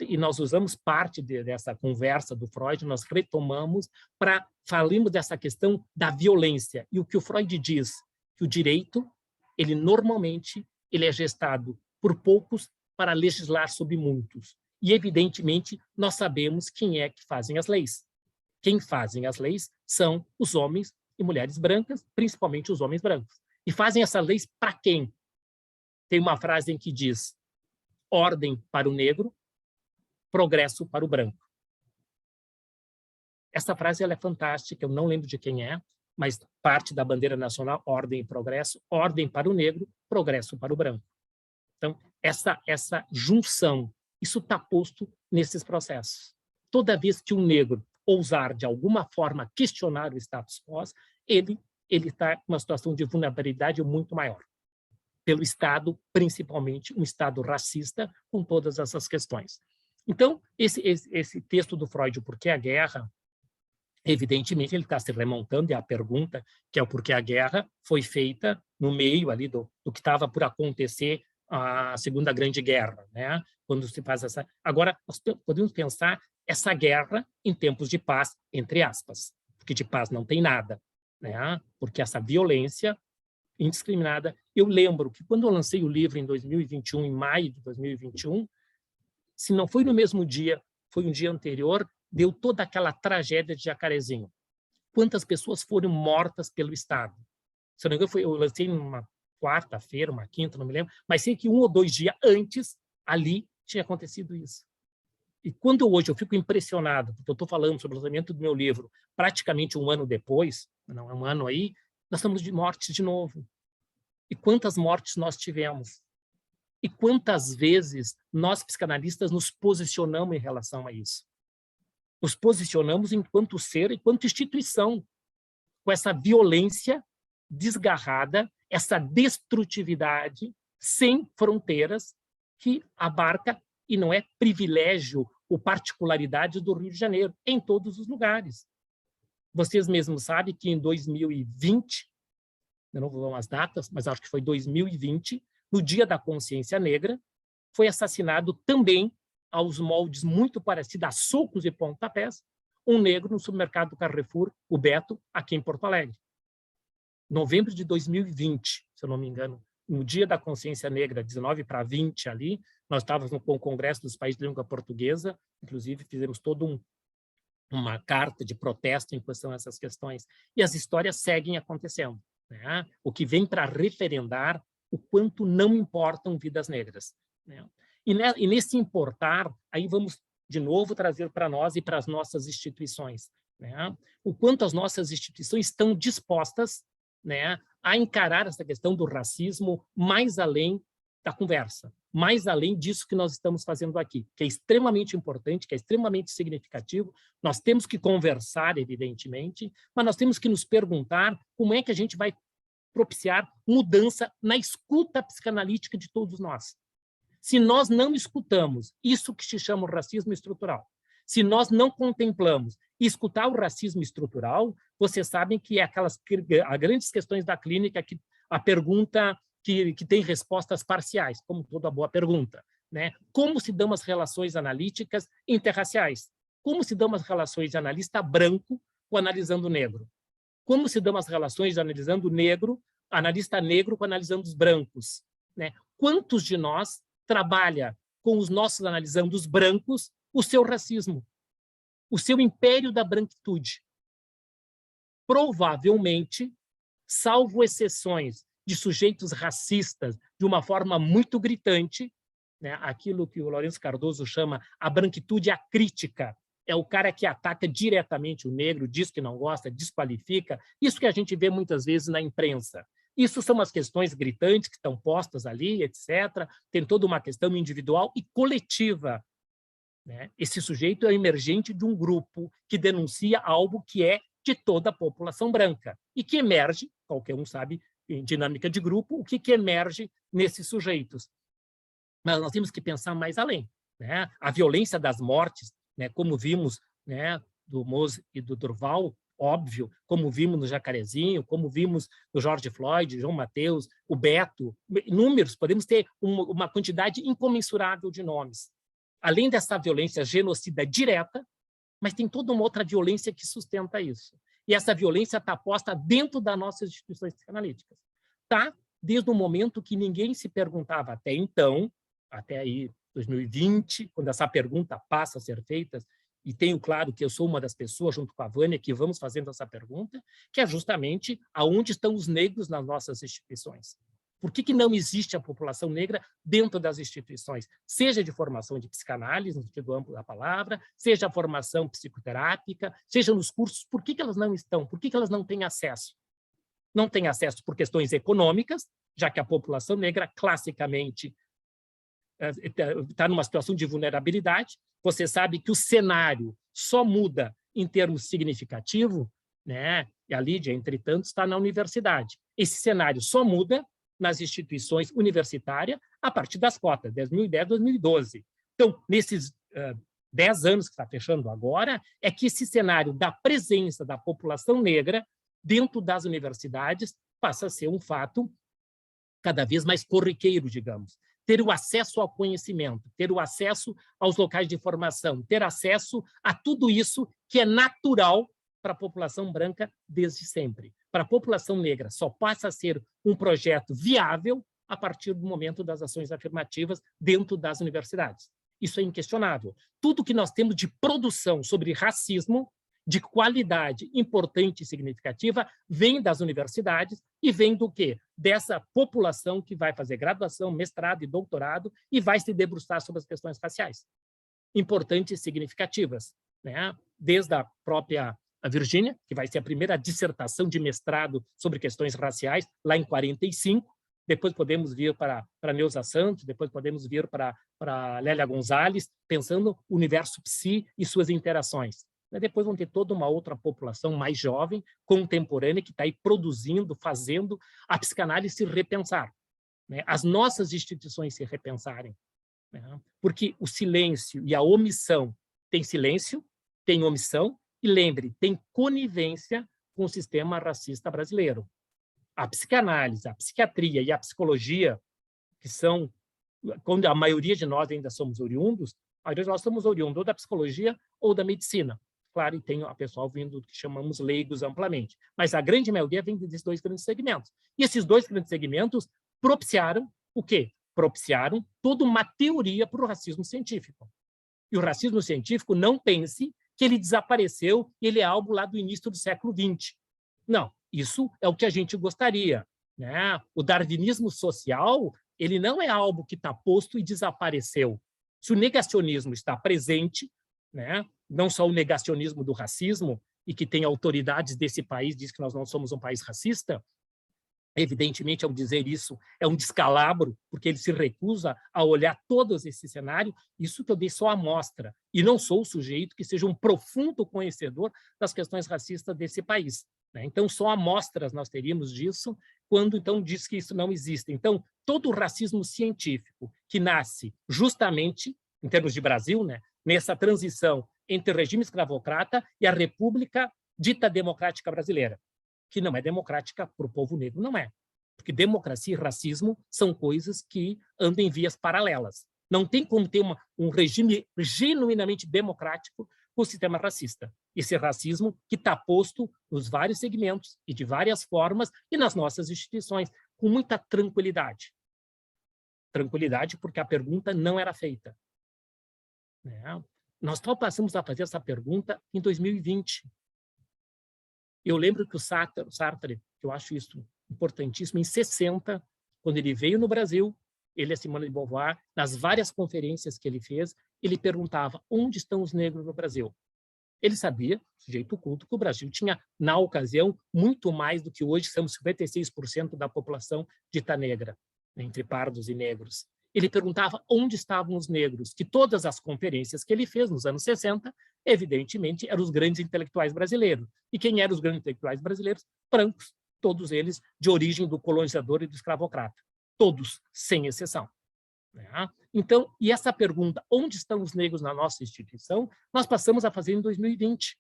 e nós usamos parte dessa conversa do Freud, nós retomamos para falarmos dessa questão da violência. E o que o Freud diz, que o direito, ele normalmente é gestado por poucos para legislar sobre muitos. E, evidentemente, nós sabemos quem é que fazem as leis. Quem fazem as leis são os homens e mulheres brancas, principalmente os homens brancos. E fazem essas leis para quem? Tem uma frase em que diz: ordem para o negro, progresso para o branco. Essa frase ela é fantástica, eu não lembro de quem é, mas parte da bandeira nacional: ordem e progresso, ordem para o negro, progresso para o branco. Então, essa junção, isso está posto nesses processos. Toda vez que um negro ousar, de alguma forma, questionar o status quo, ele está numa situação de vulnerabilidade muito maior. Pelo Estado, principalmente um Estado racista, com todas essas questões. Então, esse texto do Freud, O Porquê a Guerra, evidentemente, ele está se remontando, e a pergunta, que é o porquê a guerra, foi feita no meio ali do que estava por acontecer a Segunda Grande Guerra, né? Quando se faz essa... Agora, nós podemos pensar essa guerra em tempos de paz, entre aspas, porque de paz não tem nada, né? Porque essa violência indiscriminada. Eu lembro que quando eu lancei o livro em 2021, em maio de 2021, se não foi no mesmo dia, foi um dia anterior, deu toda aquela tragédia de Jacarezinho. Quantas pessoas foram mortas pelo Estado? Se não me engano, eu lancei numa quarta-feira, uma quinta, não me lembro, mas sei que 1 ou 2 dias antes, ali, tinha acontecido isso. E quando hoje eu fico impressionado, porque eu estou falando sobre o lançamento do meu livro, praticamente 1 ano depois, não é 1 ano aí, nós estamos de mortes de novo. E quantas mortes nós tivemos? E quantas vezes nós, psicanalistas, nos posicionamos em relação a isso? Nos posicionamos enquanto ser, enquanto instituição, com essa violência desgarrada, essa destrutividade sem fronteiras que abarca, e não é privilégio ou particularidade do Rio de Janeiro, em todos os lugares. Vocês mesmos sabem que em 2020, eu não vou dar umas datas, mas acho que foi 2020, no Dia da Consciência Negra, foi assassinado também, aos moldes muito parecidos, a socos e pontapés, um negro no supermercado do Carrefour, o Beto, aqui em Porto Alegre. Novembro de 2020, se eu não me engano, no Dia da Consciência Negra, 19/20 ali, nós estávamos com o Congresso dos Países de Língua Portuguesa, inclusive fizemos toda uma carta de protesto em questão a essas questões, e as histórias seguem acontecendo, né? O que vem para referendar o quanto não importam vidas negras, né? E nesse importar, aí vamos de novo trazer para nós e para as nossas instituições, né? O quanto as nossas instituições estão dispostas, né, a encarar essa questão do racismo mais além da conversa, mais além disso que nós estamos fazendo aqui, que é extremamente importante, que é extremamente significativo. Nós temos que conversar, evidentemente, mas nós temos que nos perguntar como é que a gente vai propiciar mudança na escuta psicanalítica de todos nós. Se nós não escutamos isso que se chama o racismo estrutural, se nós não contemplamos e escutar o racismo estrutural, vocês sabem que é aquelas grandes questões da clínica, que a pergunta que tem respostas parciais, como toda boa pergunta, né? Como se dão as relações analíticas interraciais? Como se dão as relações de analista branco com analisando negro? Como se dão as relações de analisando negro, analista negro com analisando os brancos, né? Quantos de nós trabalha com os nossos analisando os brancos o seu racismo, o seu império da branquitude? Provavelmente, salvo exceções de sujeitos racistas de uma forma muito gritante, né, aquilo que o Lourenço Cardoso chama a branquitude acrítica, é o cara que ataca diretamente o negro, diz que não gosta, desqualifica, isso que a gente vê muitas vezes na imprensa. Isso são as questões gritantes que estão postas ali, etc. Tem toda uma questão individual e coletiva, né? Esse sujeito é emergente de um grupo que denuncia algo que é de toda a população branca e que emerge, qualquer um sabe, em dinâmica de grupo, o que emerge nesses sujeitos. Mas nós temos que pensar mais além, né? A violência das mortes, né, como vimos, né, do Mose e do Durval, óbvio, como vimos no Jacarezinho, como vimos no George Floyd, João Mateus, o Beto, números, podemos ter uma quantidade incomensurável de nomes. Além dessa violência genocida direta, mas tem toda uma outra violência que sustenta isso. E essa violência está posta dentro das nossas instituições psicanalíticas. Está desde o momento que ninguém se perguntava até então, até aí 2020, quando essa pergunta passa a ser feita, e tenho claro que eu sou uma das pessoas, junto com a Vânia, que vamos fazendo essa pergunta, que é justamente aonde estão os negros nas nossas instituições. Por que não existe a população negra dentro das instituições? Seja de formação de psicanálise, no sentido amplo da palavra, seja a formação psicoterápica, seja nos cursos, por que elas não estão? Por que elas não têm acesso? Não têm acesso por questões econômicas, já que a população negra, classicamente, está numa situação de vulnerabilidade. Você sabe que o cenário só muda em termos significativos, né? E a Lídia, entre tantos, está na universidade. Esse cenário só muda nas instituições universitárias a partir das cotas, 2010, 2012. Então, nesses 10 anos que está fechando agora, é que esse cenário da presença da população negra dentro das universidades passa a ser um fato cada vez mais corriqueiro, digamos. Ter o acesso ao conhecimento, ter o acesso aos locais de formação, ter acesso a tudo isso que é natural para a população branca desde sempre. Para a população negra, só passa a ser um projeto viável a partir do momento das ações afirmativas dentro das universidades. Isso é inquestionável. Tudo que nós temos de produção sobre racismo, de qualidade importante e significativa, vem das universidades e vem do quê? Dessa população que vai fazer graduação, mestrado e doutorado e vai se debruçar sobre as questões raciais. Importantes e significativas, né? Desde a própria Virgínia, que vai ser a primeira dissertação de mestrado sobre questões raciais, lá em 45, depois podemos vir para Neuza Santos, depois podemos vir para Lélia Gonzalez, pensando o universo psi e suas interações. Depois vão ter toda uma outra população mais jovem, contemporânea, que está aí produzindo, fazendo a psicanálise se repensar, né? As nossas instituições se repensarem, né? Porque o silêncio e a omissão, tem silêncio, tem omissão, e lembre, tem conivência com o sistema racista brasileiro. A psicanálise, a psiquiatria e a psicologia, que são, quando a maioria de nós ainda somos oriundos, a maioria de nós somos oriundos ou da psicologia ou da medicina. Claro, e tem a pessoal vindo do que chamamos leigos amplamente. Mas a grande maioria vem desses dois grandes segmentos. E esses dois grandes segmentos propiciaram o quê? Propiciaram toda uma teoria para o racismo científico. E o racismo científico, não pense que ele desapareceu e ele é algo lá do início do século XX. Não, isso é o que a gente gostaria, né? O darwinismo social, ele não é algo que está posto e desapareceu. Se o negacionismo está presente, né? Não só o negacionismo do racismo, e que tem autoridades desse país, diz que nós não somos um país racista, evidentemente, ao dizer isso, é um descalabro, porque ele se recusa a olhar todos esse cenário. Isso que eu dei só a amostra, e não sou o sujeito que seja um profundo conhecedor das questões racistas desse país, né? Então, só amostras nós teríamos disso, quando, então, diz que isso não existe. Então, todo o racismo científico que nasce justamente, em termos de Brasil, né, nessa transição entre o regime escravocrata e a República dita democrática brasileira, que não é democrática para o povo negro, não é. Porque democracia e racismo são coisas que andam em vias paralelas. Não tem como ter um regime genuinamente democrático com o sistema racista. Esse racismo que está posto nos vários segmentos e de várias formas e nas nossas instituições, com muita tranquilidade. Tranquilidade porque a pergunta não era feita, né? Nós só passamos a fazer essa pergunta em 2020. Eu lembro que o Sartre, que eu acho isso importantíssimo, em 60, quando ele veio no Brasil, ele e a Simone de Beauvoir, nas várias conferências que ele fez, ele perguntava onde estão os negros no Brasil. Ele sabia, sujeito culto, que o Brasil tinha, na ocasião, muito mais do que hoje, somos 56% da população dita negra, entre pardos e negros. Ele perguntava onde estavam os negros, que todas as conferências que ele fez nos anos 60, evidentemente, eram os grandes intelectuais brasileiros. E quem eram os grandes intelectuais brasileiros? Brancos, todos eles de origem do colonizador e do escravocrata. Todos, sem exceção. Então, e essa pergunta, onde estão os negros na nossa instituição, nós passamos a fazer em 2020,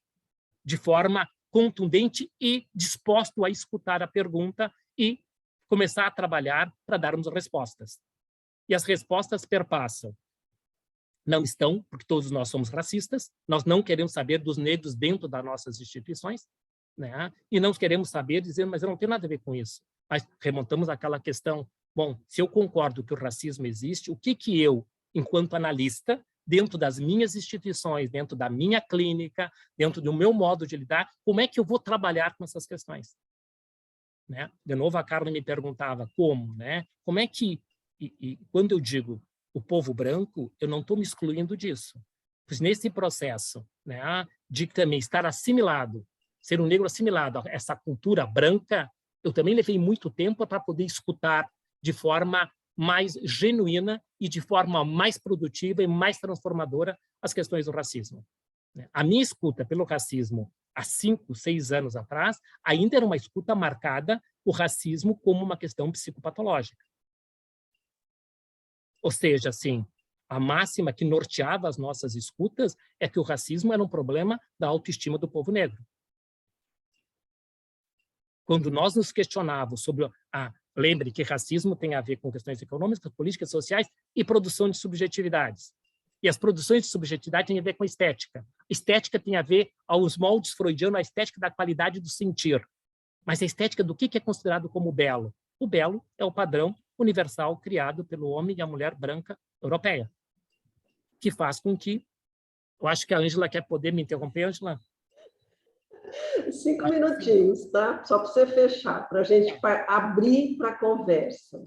de forma contundente e disposto a escutar a pergunta e começar a trabalhar para darmos respostas. E as respostas perpassam. Não estão, porque todos nós somos racistas, nós não queremos saber dos negros dentro das nossas instituições, né? E não queremos saber, dizer, mas eu não tenho nada a ver com isso. Mas remontamos àquela questão, bom, se eu concordo que o racismo existe, o que eu, enquanto analista, dentro das minhas instituições, dentro da minha clínica, dentro do meu modo de lidar, como é que eu vou trabalhar com essas questões? Né? De novo, a Carla me perguntava como, né? Como é que E quando eu digo o povo branco, eu não estou me excluindo disso. Pois nesse processo, né, de também estar assimilado, ser um negro assimilado a essa cultura branca, eu também levei muito tempo para poder escutar de forma mais genuína e de forma mais produtiva e mais transformadora as questões do racismo. A minha escuta pelo racismo há 5, 6 anos atrás ainda era uma escuta marcada o racismo como uma questão psicopatológica. Ou seja, assim, a máxima que norteava as nossas escutas é que o racismo era um problema da autoestima do povo negro. Quando nós nos questionávamos sobre lembre que racismo tem a ver com questões econômicas, políticas, sociais e produção de subjetividades. E as produções de subjetividade têm a ver com a estética. Estética tem a ver, aos moldes freudianos, a estética da qualidade do sentir. Mas a estética do que é considerado como belo? O belo é o padrão universal criado pelo homem e a mulher branca europeia, que faz com que... Eu acho que a Ângela quer poder me interromper, Ângela? 5 minutinhos, tá? Só para você fechar, para a gente abrir para a conversa.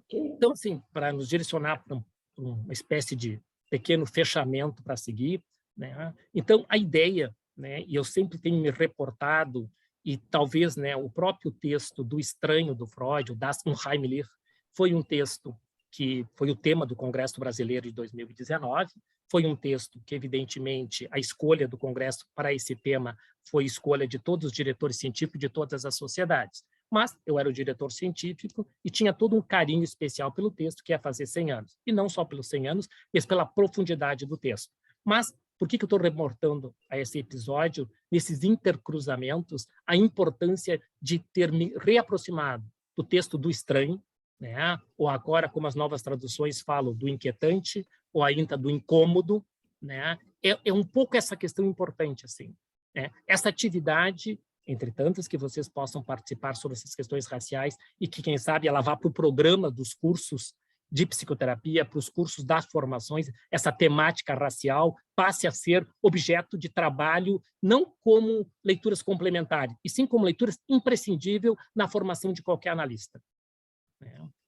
Okay? Então, assim, para nos direcionar para uma espécie de pequeno fechamento para seguir, né? Então, a ideia, né, e eu sempre tenho me reportado, e talvez, né, o próprio texto do Estranho, do Freud, o Das Unheimlich, foi um texto que foi o tema do Congresso Brasileiro de 2019, foi um texto que, evidentemente, a escolha do Congresso para esse tema foi escolha de todos os diretores científicos de todas as sociedades. Mas eu era o diretor científico e tinha todo um carinho especial pelo texto, que ia fazer 100 anos. E não só pelos 100 anos, mas pela profundidade do texto. Mas por que eu estou reportando a esse episódio, nesses intercruzamentos, a importância de ter me reaproximado do texto do Estranho, né? Ou agora, como as novas traduções falam, do inquietante, ou ainda do incômodo, né? É um pouco essa questão importante, assim, né? Essa atividade, entre tantas que vocês possam participar sobre essas questões raciais e que, quem sabe, ela vá para o programa dos cursos de psicoterapia, para os cursos das formações, essa temática racial passe a ser objeto de trabalho, não como leituras complementares, e sim como leituras imprescindíveis na formação de qualquer analista.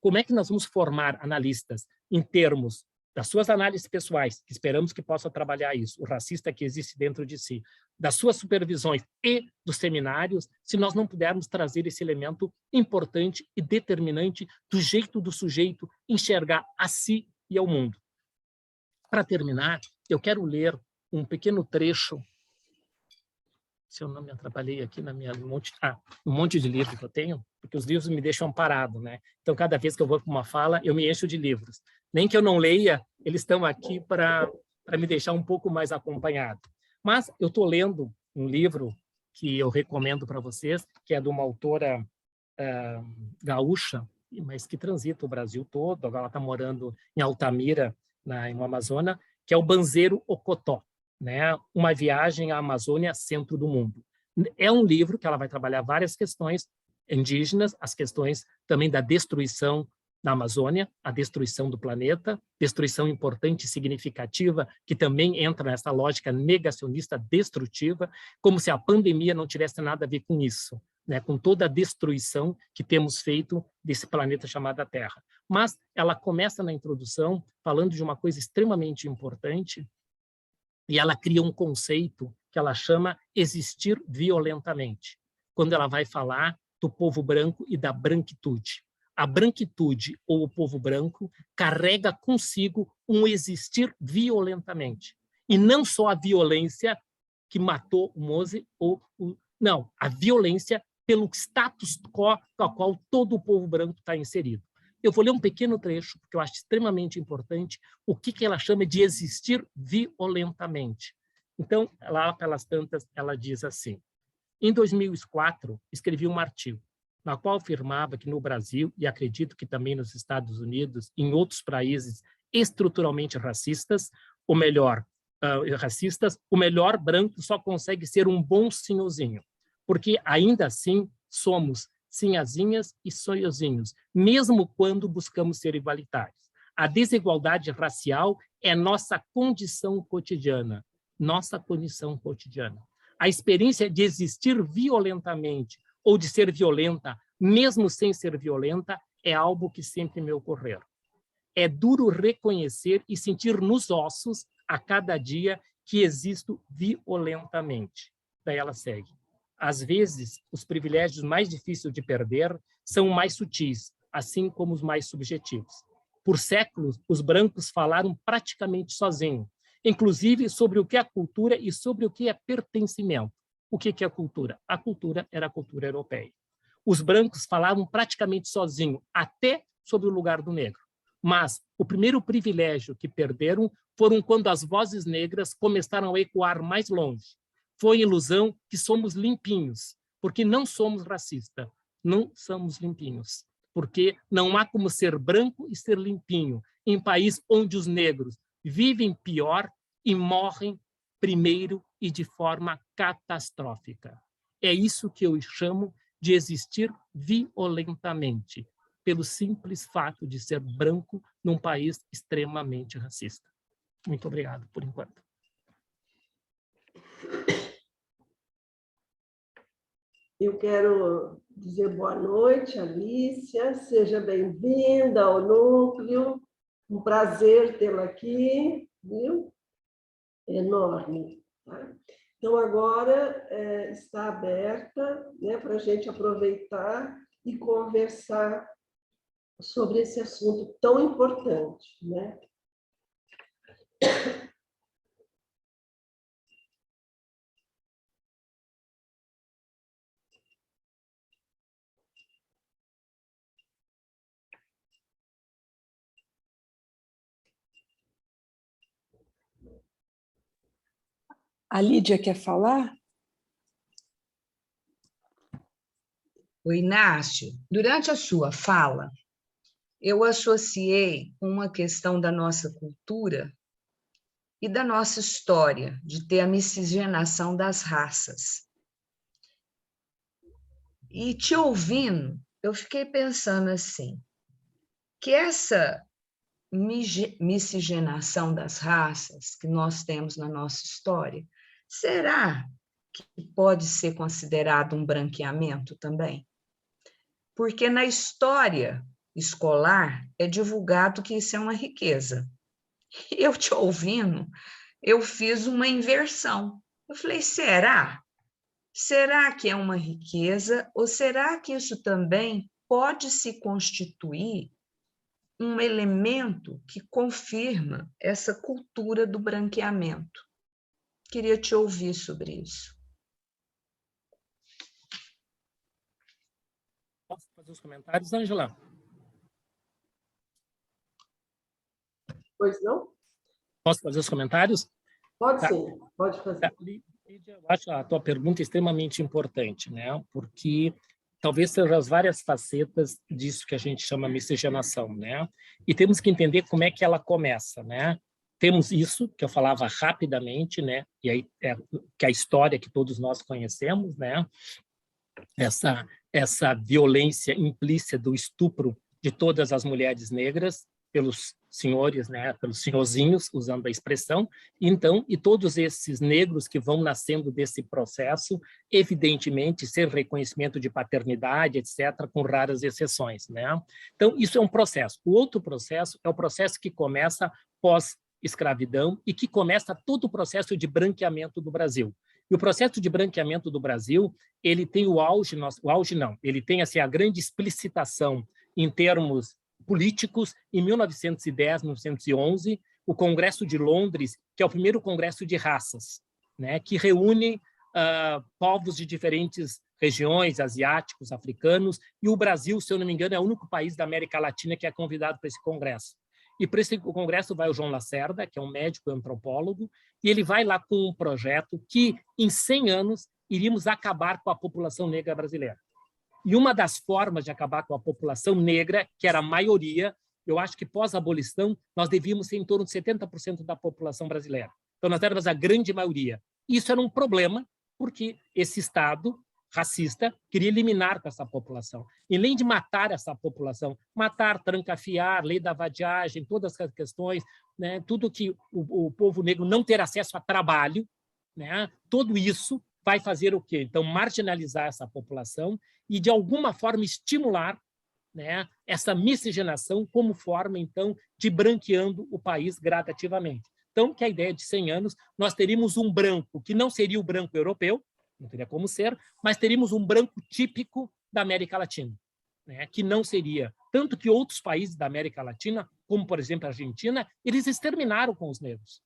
Como é que nós vamos formar analistas em termos das suas análises pessoais, que esperamos que possa trabalhar isso, o racista que existe dentro de si, das suas supervisões e dos seminários, se nós não pudermos trazer esse elemento importante e determinante do jeito do sujeito enxergar a si e ao mundo. Para terminar, eu quero ler um pequeno trecho, se eu não me atrapalhei aqui na minha um monte de livros que eu tenho, porque os livros me deixam parado, né? Então, cada vez que eu vou para uma fala, eu me encho de livros. Nem que eu não leia, eles estão aqui para me deixar um pouco mais acompanhado. Mas eu estou lendo um livro que eu recomendo para vocês, que é de uma autora gaúcha, mas que transita o Brasil todo, agora ela está morando em Altamira, no Amazonas, que é o Banzeiro Ocotó, né? Uma viagem à Amazônia, centro do mundo. É um livro que ela vai trabalhar várias questões indígenas, as questões também da destruição na Amazônia, a destruição do planeta, destruição importante e significativa, que também entra nessa lógica negacionista destrutiva, como se a pandemia não tivesse nada a ver com isso, né? Com toda a destruição que temos feito desse planeta chamado Terra. Mas ela começa na introdução falando de uma coisa extremamente importante, e ela cria um conceito que ela chama existir violentamente, quando ela vai falar do povo branco e da branquitude. A branquitude, ou o povo branco, carrega consigo um existir violentamente. E não só a violência que matou o Mose, não, a violência pelo status quo ao qual todo o povo branco está inserido. Eu vou ler um pequeno trecho, porque eu acho extremamente importante o que ela chama de existir violentamente. Então, lá pelas tantas, ela diz assim: em 2004, escrevi um artigo na qual afirmava que no Brasil, e acredito que também nos Estados Unidos, em outros países estruturalmente racistas, o melhor branco só consegue ser um bom senhorzinho, porque ainda assim somos sinhazinhas e sonhozinhos, mesmo quando buscamos ser igualitários. A desigualdade racial é nossa condição cotidiana, A experiência de existir violentamente ou de ser violenta, mesmo sem ser violenta, é algo que sempre me ocorreu. É duro reconhecer e sentir nos ossos, a cada dia, que existo violentamente. Daí ela segue. Às vezes, os privilégios mais difíceis de perder são mais sutis, assim como os mais subjetivos. Por séculos, os brancos falaram praticamente sozinhos, inclusive sobre o que é cultura e sobre o que é pertencimento. O que é a cultura? A cultura era a cultura europeia. Os brancos falavam praticamente sozinhos, até sobre o lugar do negro. Mas o primeiro privilégio que perderam foram quando as vozes negras começaram a ecoar mais longe. Foi a ilusão que somos limpinhos, porque não somos racistas, não somos limpinhos, porque não há como ser branco e ser limpinho em país onde os negros vivem pior e morrem primeiro e de forma catastrófica. É isso que eu chamo de existir violentamente, pelo simples fato de ser branco num país extremamente racista. Muito obrigado, por enquanto. Eu quero dizer boa noite, Alicia, seja bem-vinda ao Núcleo, um prazer tê-la aqui, viu? Enorme. Tá? Então, agora está aberta, né, para a gente aproveitar e conversar sobre esse assunto tão importante, né? A Lídia quer falar? O Inácio, durante a sua fala, eu associei uma questão da nossa cultura e da nossa história, de ter a miscigenação das raças. E te ouvindo, eu fiquei pensando assim, que essa miscigenação das raças que nós temos na nossa história, será que pode ser considerado um branqueamento também? Porque na história escolar é divulgado que isso é uma riqueza. Eu te ouvindo, eu fiz uma inversão. Eu falei, será? Será que é uma riqueza ou será que isso também pode se constituir um elemento que confirma essa cultura do branqueamento? Queria te ouvir sobre isso. Posso fazer os comentários, Ângela? Pois não? Posso fazer os comentários? Pode Tá. sim, pode fazer. Tá. Lídia, eu acho a tua pergunta extremamente importante, né? Porque talvez sejam as várias facetas disso que a gente chama miscigenação, né? E temos que entender como é que ela começa, né? Temos isso, que eu falava rapidamente, né? E aí que a história que todos nós conhecemos, né? Essa violência implícita do estupro de todas as mulheres negras pelos senhores, né, pelos senhorzinhos, usando a expressão, então, e todos esses negros que vão nascendo desse processo, evidentemente, sem reconhecimento de paternidade, etc., com raras exceções, né? Então, isso é um processo. O outro processo é o processo que começa pós-escravidão e que começa todo o processo de branqueamento do Brasil. E o processo de branqueamento do Brasil, ele tem ele tem assim, a grande explicitação em termos políticos em 1910, 1911, o Congresso de Londres, que é o primeiro congresso de raças, né, que reúne povos de diferentes regiões, asiáticos, africanos, e o Brasil, se eu não me engano, é o único país da América Latina que é convidado para esse congresso. E para esse congresso vai o João Lacerda, que é um médico e antropólogo, e ele vai lá com um projeto que, em 100 anos, iríamos acabar com a população negra brasileira. E uma das formas de acabar com a população negra, que era a maioria, eu acho que pós-abolição, nós devíamos ser em torno de 70% da população brasileira. Então, nós éramos a grande maioria. Isso era um problema, porque esse Estado racista queria eliminar essa população. E além de matar essa população, matar, trancafiar, lei da vadiagem, todas as questões, né, tudo que o povo negro não ter acesso a trabalho, né, tudo isso vai fazer o quê? Então, marginalizar essa população e, de alguma forma, estimular, né, essa miscigenação como forma, então, de branqueando o país gradativamente. Então, que a ideia de 100 anos, nós teríamos um branco que não seria o branco europeu, não teria como ser, mas teríamos um branco típico da América Latina, né, que não seria. Tanto que outros países da América Latina, como, por exemplo, a Argentina, eles exterminaram com os negros.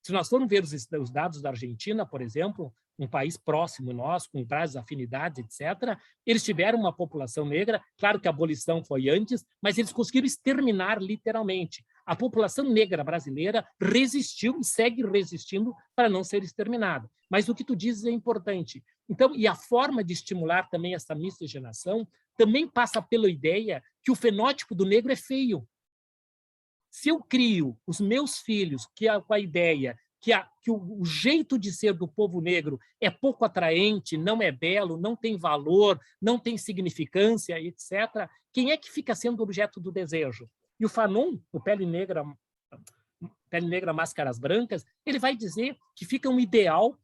Se nós formos ver os dados da Argentina, por exemplo, um país próximo nosso, com várias afinidades, etc., eles tiveram uma população negra, claro que a abolição foi antes, mas eles conseguiram exterminar literalmente. A população negra brasileira resistiu e segue resistindo para não ser exterminada. Mas o que tu dizes é importante. Então, e a forma de estimular também essa miscigenação também passa pela ideia que o fenótipo do negro é feio. Se eu crio os meus filhos com a ideia que o jeito de ser do povo negro é pouco atraente, não é belo, não tem valor, não tem significância, etc., quem é que fica sendo objeto do desejo? E o Fanon, o Pele Negra, Máscaras Brancas, ele vai dizer que fica um ideal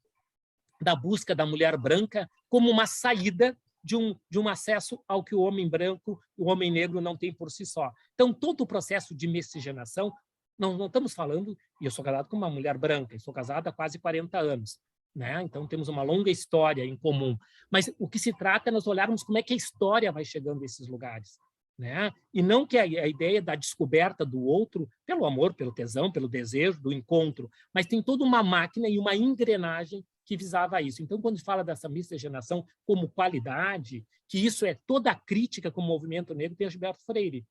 da busca da mulher branca como uma saída de um acesso ao que o homem branco, o homem negro não tem por si só. Então, todo o processo de miscigenação, não estamos falando, e eu sou casado com uma mulher branca, eu sou casado há quase 40 anos, né? Então temos uma longa história em comum, mas o que se trata é nós olharmos como é que a história vai chegando a esses lugares, né? E não que a ideia da descoberta do outro, pelo amor, pelo tesão, pelo desejo, do encontro, mas tem toda uma máquina e uma engrenagem que visava isso. Então, quando se fala dessa miscigenação como qualidade, que isso é toda a crítica com o movimento negro, tem Gilberto Freire.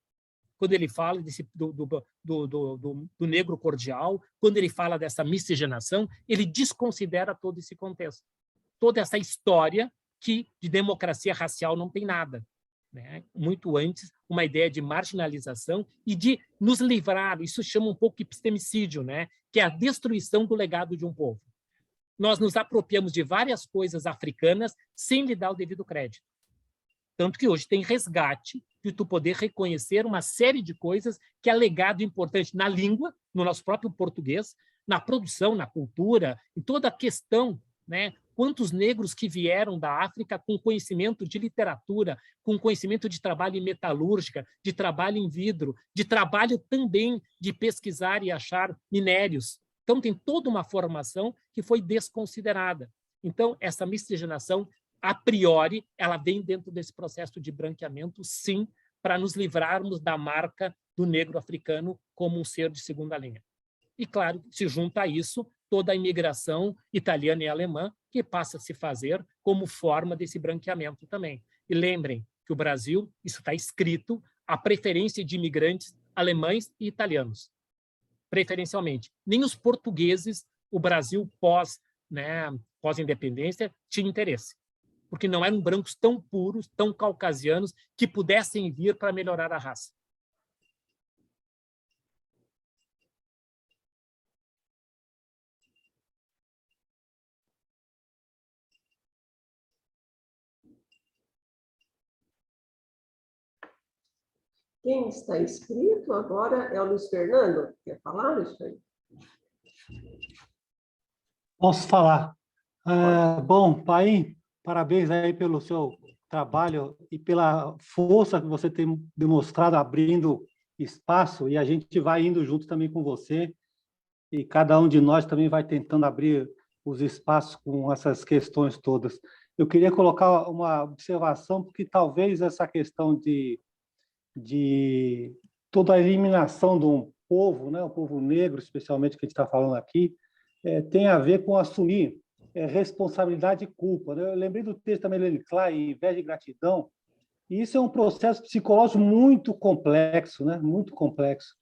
Quando ele fala do negro cordial, quando ele fala dessa miscigenação, ele desconsidera todo esse contexto, toda essa história que de democracia racial não tem nada, né? Muito antes, uma ideia de marginalização e de nos livrar, isso chama um pouco de epistemicídio, né? Que é a destruição do legado de um povo. Nós nos apropriamos de várias coisas africanas sem lhe dar o devido crédito. Tanto que hoje tem resgate de tu poder reconhecer uma série de coisas que é legado importante na língua, no nosso próprio português, na produção, na cultura, em toda a questão, né? Quantos negros que vieram da África com conhecimento de literatura, com conhecimento de trabalho em metalúrgica, de trabalho em vidro, de trabalho também de pesquisar e achar minérios. Então, tem toda uma formação que foi desconsiderada. Então, essa miscigenação, a priori, ela vem dentro desse processo de branqueamento, sim, para nos livrarmos da marca do negro africano como um ser de segunda linha. E, claro, se junta a isso toda a imigração italiana e alemã, que passa a se fazer como forma desse branqueamento também. E lembrem que o Brasil, isso está escrito, a preferência de imigrantes alemães e italianos, preferencialmente. Nem os portugueses, o Brasil pós-independência, tinha interesse, porque não eram brancos tão puros, tão caucasianos, que pudessem vir para melhorar a raça. Quem está inscrito agora é o Luiz Fernando. Quer falar, Luiz Fernando? Posso falar. Bom, Paim, parabéns aí pelo seu trabalho e pela força que você tem demonstrado abrindo espaço, e a gente vai indo junto também com você, e cada um de nós também vai tentando abrir os espaços com essas questões todas. Eu queria colocar uma observação, porque talvez essa questão de toda a eliminação de um povo, né, o povo negro, especialmente que a gente está falando aqui, tem a ver com assumir responsabilidade e culpa, né? Eu lembrei do texto da Melanie Klein, Inveja e Gratidão, e isso é um processo psicológico muito complexo, né? Muito complexo.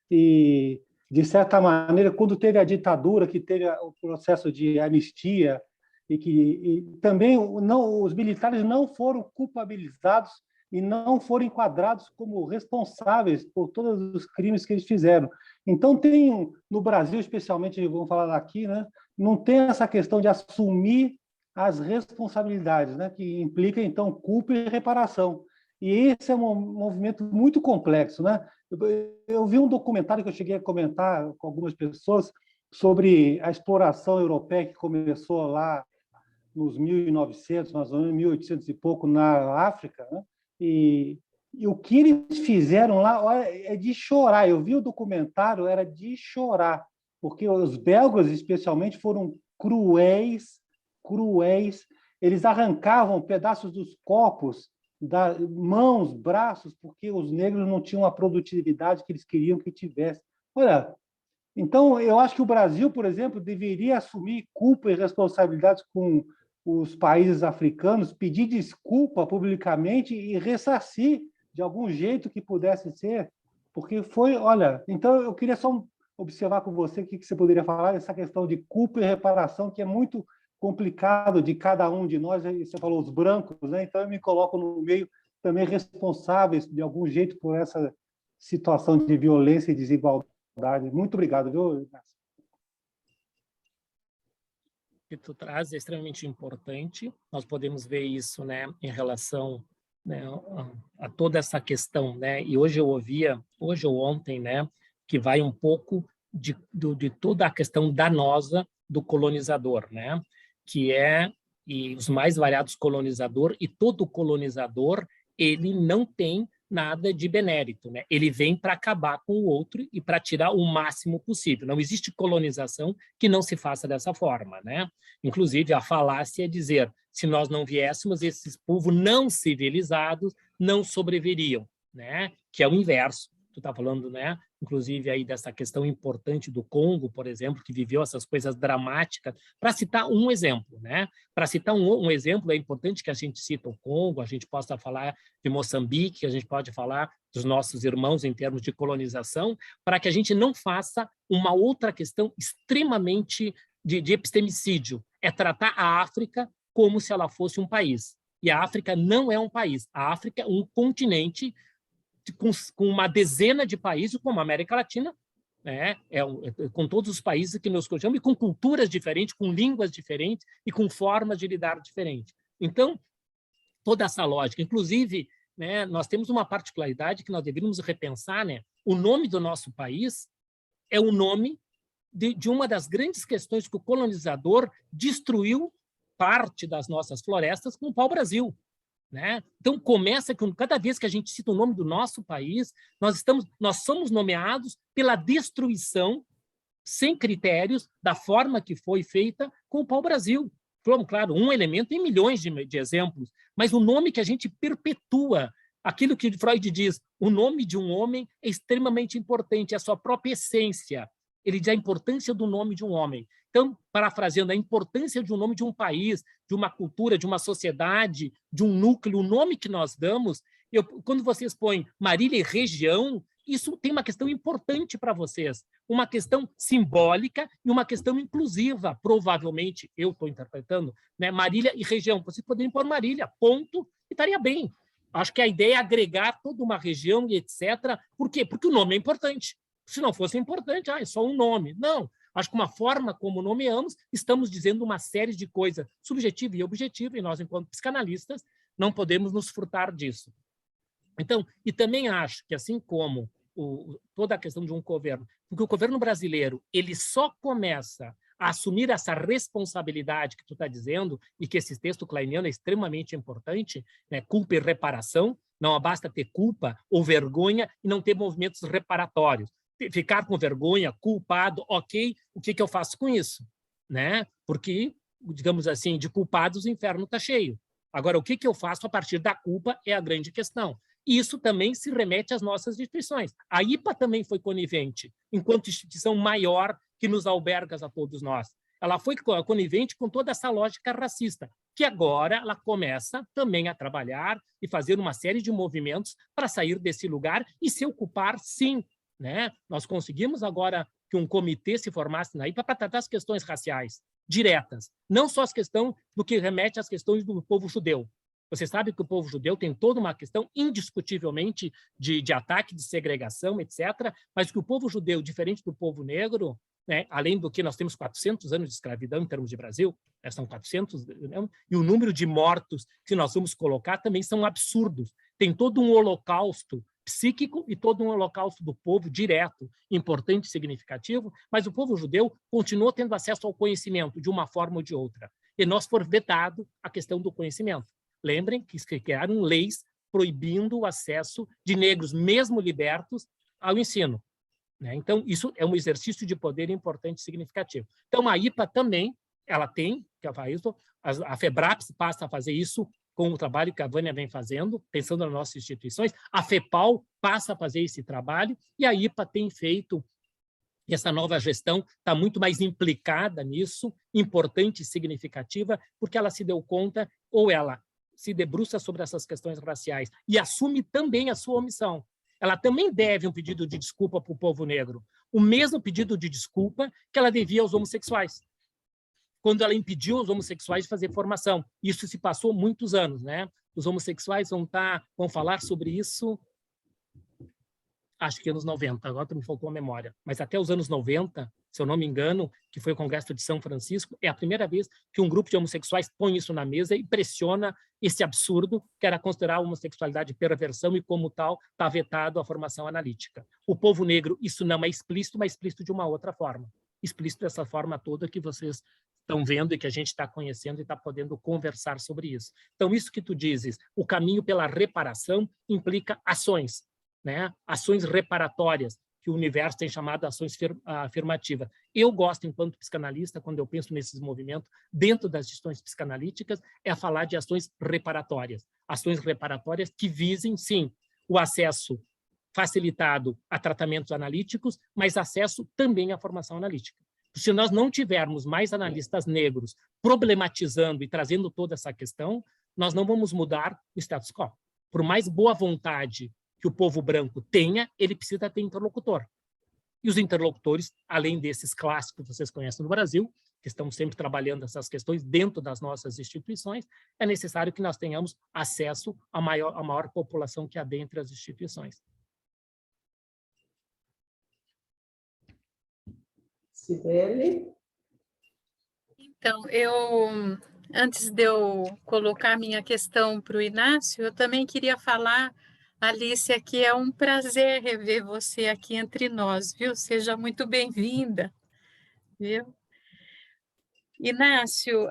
E, de certa maneira, quando teve a ditadura, que teve o processo de anistia, e também os militares não foram culpabilizados e não foram enquadrados como responsáveis por todos os crimes que eles fizeram. Então, tem, no Brasil, especialmente, vamos falar daqui, né, não tem essa questão de assumir as responsabilidades, né, que implica, então, culpa e reparação. E esse é um movimento muito complexo, né? Eu vi um documentário que eu cheguei a comentar com algumas pessoas sobre a exploração europeia que começou lá nos 1900, mais ou menos 1800 e pouco, na África, né? E o que eles fizeram lá, olha, é de chorar. Eu vi o documentário, era de chorar, porque os belgas, especialmente, foram cruéis. Eles arrancavam pedaços dos corpos, mãos, braços, porque os negros não tinham a produtividade que eles queriam que tivesse. Olha, então, eu acho que o Brasil, por exemplo, deveria assumir culpa e responsabilidades com os países africanos, pedir desculpa publicamente e ressarcir de algum jeito que pudesse ser, porque foi, olha, então eu queria só observar com você o que você poderia falar dessa questão de culpa e reparação, que é muito complicado de cada um de nós. Você falou os brancos, né? Então eu me coloco no meio também responsáveis de algum jeito por essa situação de violência e desigualdade. Muito obrigado, viu, Inácio? que tu traz é extremamente importante. Nós podemos ver isso, né, em relação, né, a toda essa questão, né? E hoje ou ontem, né, que vai um pouco de toda a questão danosa do colonizador, né? Que é e os mais variados colonizador, e todo colonizador ele não tem nada de benérito, né? Ele vem para acabar com o outro e para tirar o máximo possível. Não existe colonização que não se faça dessa forma, né? Inclusive, a falácia é dizer, se nós não viéssemos, esses povos não civilizados não sobreviveriam, né? Que é o inverso. Tu está falando, né? Inclusive aí dessa questão importante do Congo, por exemplo, que viveu essas coisas dramáticas. Para citar um exemplo, né? Para citar um exemplo, é importante que a gente cita o Congo, a gente possa falar de Moçambique, a gente pode falar dos nossos irmãos em termos de colonização, para que a gente não faça uma outra questão extremamente de epistemicídio, é tratar a África como se ela fosse um país. E a África não é um país, a África é um continente com uma dezena de países, como a América Latina, né? Com todos os países que nos conhecemos, e com culturas diferentes, com línguas diferentes e com formas de lidar diferentes. Então, toda essa lógica, inclusive, né, nós temos uma particularidade que nós deveríamos repensar, né? O nome do nosso país é o nome de uma das grandes questões que o colonizador destruiu parte das nossas florestas com o pau-brasil. Né? Então, começa que cada vez que a gente cita o nome do nosso país, nós somos nomeados pela destruição, sem critérios, da forma que foi feita com o pau-brasil. Claro, um elemento em milhões de exemplos, mas o nome que a gente perpetua, aquilo que Freud diz, o nome de um homem é extremamente importante, é a sua própria essência. Ele diz a importância do nome de um homem. Então, parafraseando, a importância de um nome de um país, de uma cultura, de uma sociedade, de um núcleo, o nome que nós damos, quando vocês põem Marília e região, isso tem uma questão importante para vocês, uma questão simbólica e uma questão inclusiva, provavelmente, eu estou interpretando, né? Marília e região, vocês poderiam pôr Marília, ponto, e estaria bem. Acho que a ideia é agregar toda uma região e etc. Por quê? Porque o nome é importante. Se não fosse importante, é só um nome. Não. Acho que uma forma como nomeamos, estamos dizendo uma série de coisas subjetiva e objetiva, e nós, enquanto psicanalistas, não podemos nos furtar disso. Então, e também acho que, assim como toda a questão de um governo, porque o governo brasileiro ele só começa a assumir essa responsabilidade que tu está dizendo, e que esse texto kleiniano é extremamente importante, né? Culpa e reparação, não basta ter culpa ou vergonha e não ter movimentos reparatórios. Ficar com vergonha, culpado, ok, o que eu faço com isso? Né? Porque, digamos assim, de culpados o inferno está cheio. Agora, o que eu faço a partir da culpa é a grande questão. E isso também se remete às nossas instituições. A IPA também foi conivente, enquanto instituição maior que nos alberga a todos nós. Ela foi conivente com toda essa lógica racista, que agora ela começa também a trabalhar e fazer uma série de movimentos para sair desse lugar e se ocupar, sim, né? Nós conseguimos agora que um comitê se formasse na IPA para tratar as questões raciais diretas, não só as questões do que remete às questões do povo judeu. Você sabe que o povo judeu tem toda uma questão indiscutivelmente de ataque, de segregação, etc., mas que o povo judeu, diferente do povo negro, né, além do que nós temos 400 anos de escravidão em termos de Brasil, são 400, né, e o número de mortos que nós vamos colocar também são absurdos. Tem todo um holocausto psíquico e todo um holocausto do povo direto, importante e significativo, mas o povo judeu continuou tendo acesso ao conhecimento de uma forma ou de outra. E nós foi vedado a questão do conhecimento. Lembrem que criaram leis proibindo o acesso de negros, mesmo libertos, ao ensino. Né? Então, isso é um exercício de poder importante e significativo. Então, a IPA também, ela tem, a FEBRAPS passa a fazer isso com o trabalho que a Vânia vem fazendo, pensando nas nossas instituições, a FEPAL passa a fazer esse trabalho, e a IPA tem feito, e essa nova gestão está muito mais implicada nisso, importante e significativa, porque ela se deu conta, ou ela se debruça sobre essas questões raciais e assume também a sua omissão. Ela também deve um pedido de desculpa para o povo negro, o mesmo pedido de desculpa que ela devia aos homossexuais, quando ela impediu os homossexuais de fazer formação. Isso se passou muitos anos, né? Os homossexuais vão falar sobre isso, acho que anos 90, agora me faltou a memória, mas até os anos 90, se eu não me engano, que foi o Congresso de São Francisco, é a primeira vez que um grupo de homossexuais põe isso na mesa e pressiona esse absurdo que era considerar a homossexualidade perversão e, como tal, está vetado a formação analítica. O povo negro, isso não é explícito, mas explícito de uma outra forma. Explícito dessa forma toda que vocês estão vendo e que a gente está conhecendo e está podendo conversar sobre isso. Então, isso que tu dizes, o caminho pela reparação implica ações, né? Ações reparatórias, que o universo tem chamado de ações afirmativas. Eu gosto, enquanto psicanalista, quando eu penso nesses movimentos, dentro das questões psicanalíticas, é falar de ações reparatórias. Ações reparatórias que visem, sim, o acesso facilitado a tratamentos analíticos, mas acesso também à formação analítica. Se nós não tivermos mais analistas negros problematizando e trazendo toda essa questão, nós não vamos mudar o status quo. Por mais boa vontade que o povo branco tenha, ele precisa ter interlocutor. E os interlocutores, além desses clássicos que vocês conhecem no Brasil, que estão sempre trabalhando essas questões dentro das nossas instituições, é necessário que nós tenhamos acesso à maior população que há dentro das instituições. Cibele? Então, antes de eu colocar minha questão para o Inácio, eu também queria falar, Alicia, que é um prazer rever você aqui entre nós, viu? Seja muito bem-vinda, viu? Inácio,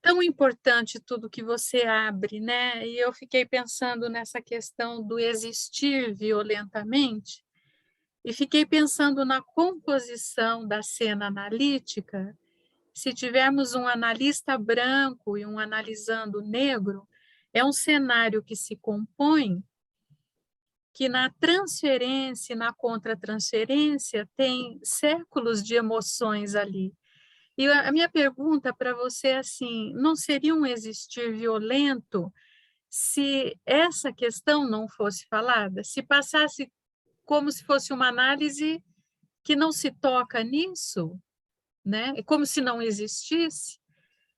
tão importante tudo que você abre, né? E eu fiquei pensando nessa questão do existir violentamente, e fiquei pensando na composição da cena analítica. Se tivermos um analista branco e um analisando negro, é um cenário que se compõe, que na transferência e na contratransferência tem séculos de emoções ali. E a minha pergunta para você é assim, não seria um existir violento se essa questão não fosse falada? Se passasse como se fosse uma análise que não se toca nisso, né? É como se não existisse.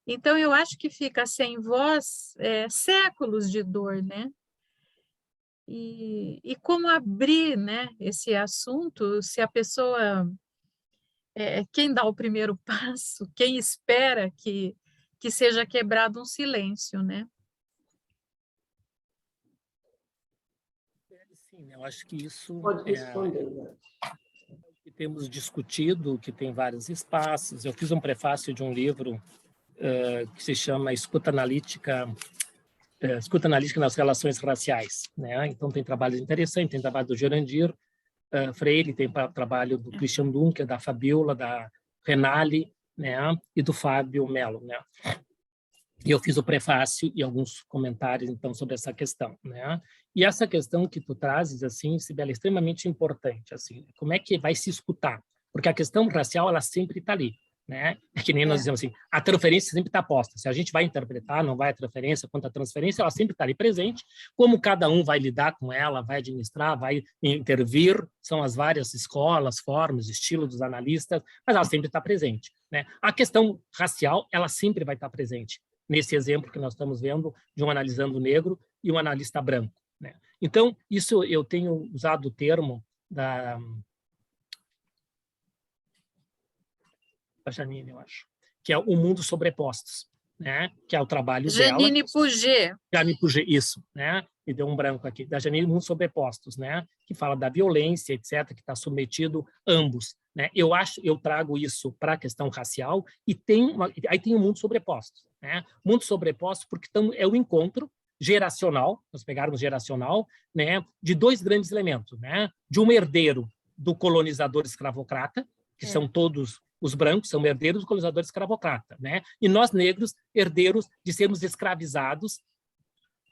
Então, eu acho que fica sem voz séculos de dor, né? E como abrir, né, esse assunto se a pessoa... quem dá o primeiro passo, quem espera que seja quebrado um silêncio, né? Sim, eu acho que isso Pode responder, né? que temos discutido, que tem vários espaços. Eu fiz um prefácio de um livro que se chama Escuta Analítica nas Relações Raciais, né? Então tem trabalhos interessantes, tem trabalho do Jurandir Freire, tem trabalho do Christian Dunker, da Fabiola, da Renali, né? E do Fábio Melo, né? E eu fiz o prefácio e alguns comentários, então, sobre essa questão, né? E essa questão que tu trazes, assim, Cibele, é extremamente importante, assim, como é que vai se escutar? Porque a questão racial, ela sempre está ali, né? É que nem nós dizemos assim, a transferência sempre está posta. Se a gente vai interpretar, não vai a transferência, quanto a transferência, ela sempre está ali presente. Como cada um vai lidar com ela, vai administrar, vai intervir, são as várias escolas, formas, estilos dos analistas, mas ela sempre está presente, né? A questão racial, ela sempre vai estar presente. Nesse exemplo que nós estamos vendo de um analisando negro e um analista branco, né? Então, isso eu tenho usado o termo da Janine, eu acho, que é o mundo sobrepostos, né? Que é o trabalho Janine dela. Puget. Janine Puget, isso, né? Me deu um branco aqui, da Janine Mundo Sobrepostos, né? Que fala da violência, etc., que está submetido ambos, né? Eu trago isso para a questão racial e aí tem o mundo sobrepostos, né? Mundo sobrepostos porque é o encontro geracional, nós pegarmos geracional, né? De dois grandes elementos, né? De um herdeiro do colonizador escravocrata, que são todos os brancos, são herdeiros do colonizador escravocrata, né? E nós negros, herdeiros de sermos escravizados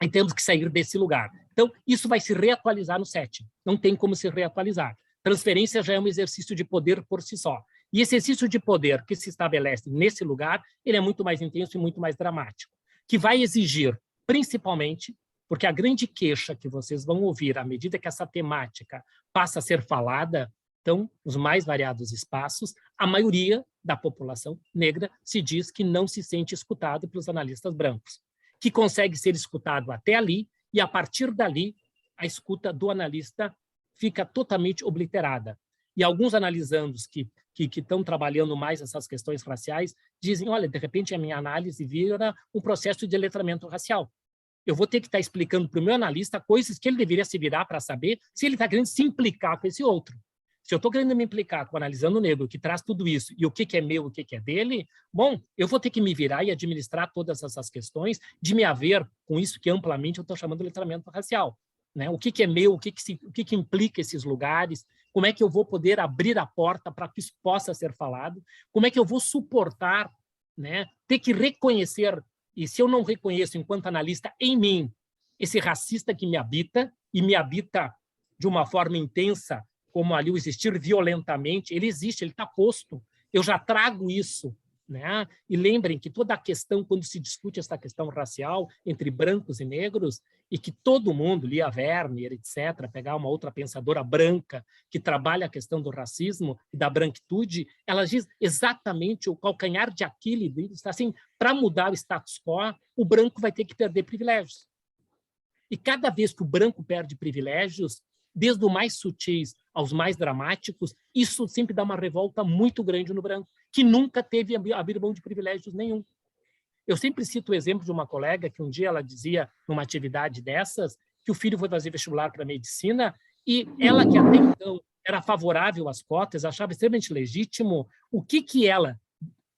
e temos que sair desse lugar. Então, isso vai se reatualizar no sétimo. Não tem como se reatualizar. Transferência já é um exercício de poder por si só. E esse exercício de poder que se estabelece nesse lugar, ele é muito mais intenso e muito mais dramático, que vai exigir, principalmente, porque a grande queixa que vocês vão ouvir à medida que essa temática passa a ser falada, então, nos mais variados espaços, a maioria da população negra se diz que não se sente escutado pelos analistas brancos, que consegue ser escutado até ali, e a partir dali, a escuta do analista fica totalmente obliterada. E alguns analisandos que que estão trabalhando mais essas questões raciais, dizem, olha, de repente a minha análise vira um processo de letramento racial. Eu vou ter que estar explicando para o meu analista coisas que ele deveria se virar para saber se ele está querendo se implicar com esse outro. Se eu estou querendo me implicar com analisando o negro, que traz tudo isso, e o que é meu, o que é dele, bom, eu vou ter que me virar e administrar todas essas questões de me haver com isso que amplamente eu estou chamando de letramento racial. Né? O que é meu, o que implica esses lugares, como é que eu vou poder abrir a porta para que isso possa ser falado, como é que eu vou suportar, né? Ter que reconhecer, e se eu não reconheço enquanto analista em mim, esse racista que me habita, e me habita de uma forma intensa, como ali o existir violentamente, ele existe, ele está posto, eu já trago isso. Né? E lembrem que toda a questão, quando se discute essa questão racial entre brancos e negros, e que todo mundo, Lia Werner, etc., pegar uma outra pensadora branca que trabalha a questão do racismo e da branquitude, ela diz exatamente o calcanhar de Aquiles, assim, para mudar o status quo, o branco vai ter que perder privilégios. E cada vez que o branco perde privilégios, desde os mais sutis aos mais dramáticos, isso sempre dá uma revolta muito grande no branco, que nunca teve abrir mão de privilégios nenhum. Eu sempre cito o exemplo de uma colega que um dia ela dizia, numa atividade dessas, que o filho foi fazer vestibular para medicina e ela, que até então era favorável às cotas, achava extremamente legítimo, o que ela,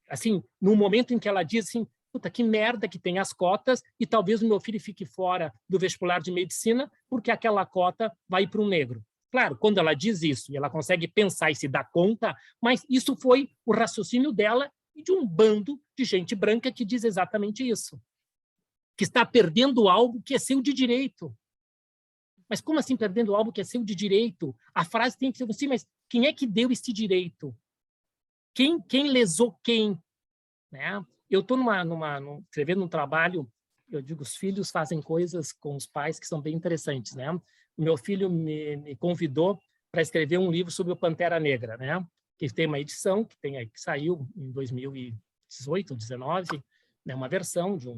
assim, no momento em que ela diz assim, puta, que merda que tem as cotas e talvez o meu filho fique fora do vestibular de medicina porque aquela cota vai para um negro. Claro, quando ela diz isso e ela consegue pensar e se dar conta, mas isso foi o raciocínio dela e de um bando de gente branca que diz exatamente isso. Que está perdendo algo que é seu de direito. Mas como assim perdendo algo que é seu de direito? A frase tem que ser assim, mas quem é que deu esse direito? Quem lesou quem? Né? Eu estou escrevendo um trabalho, eu digo, os filhos fazem coisas com os pais que são bem interessantes. Né? O meu filho me convidou para escrever um livro sobre o Pantera Negra, né? Que tem uma edição que saiu em 2018 ou 2019, né? Uma versão de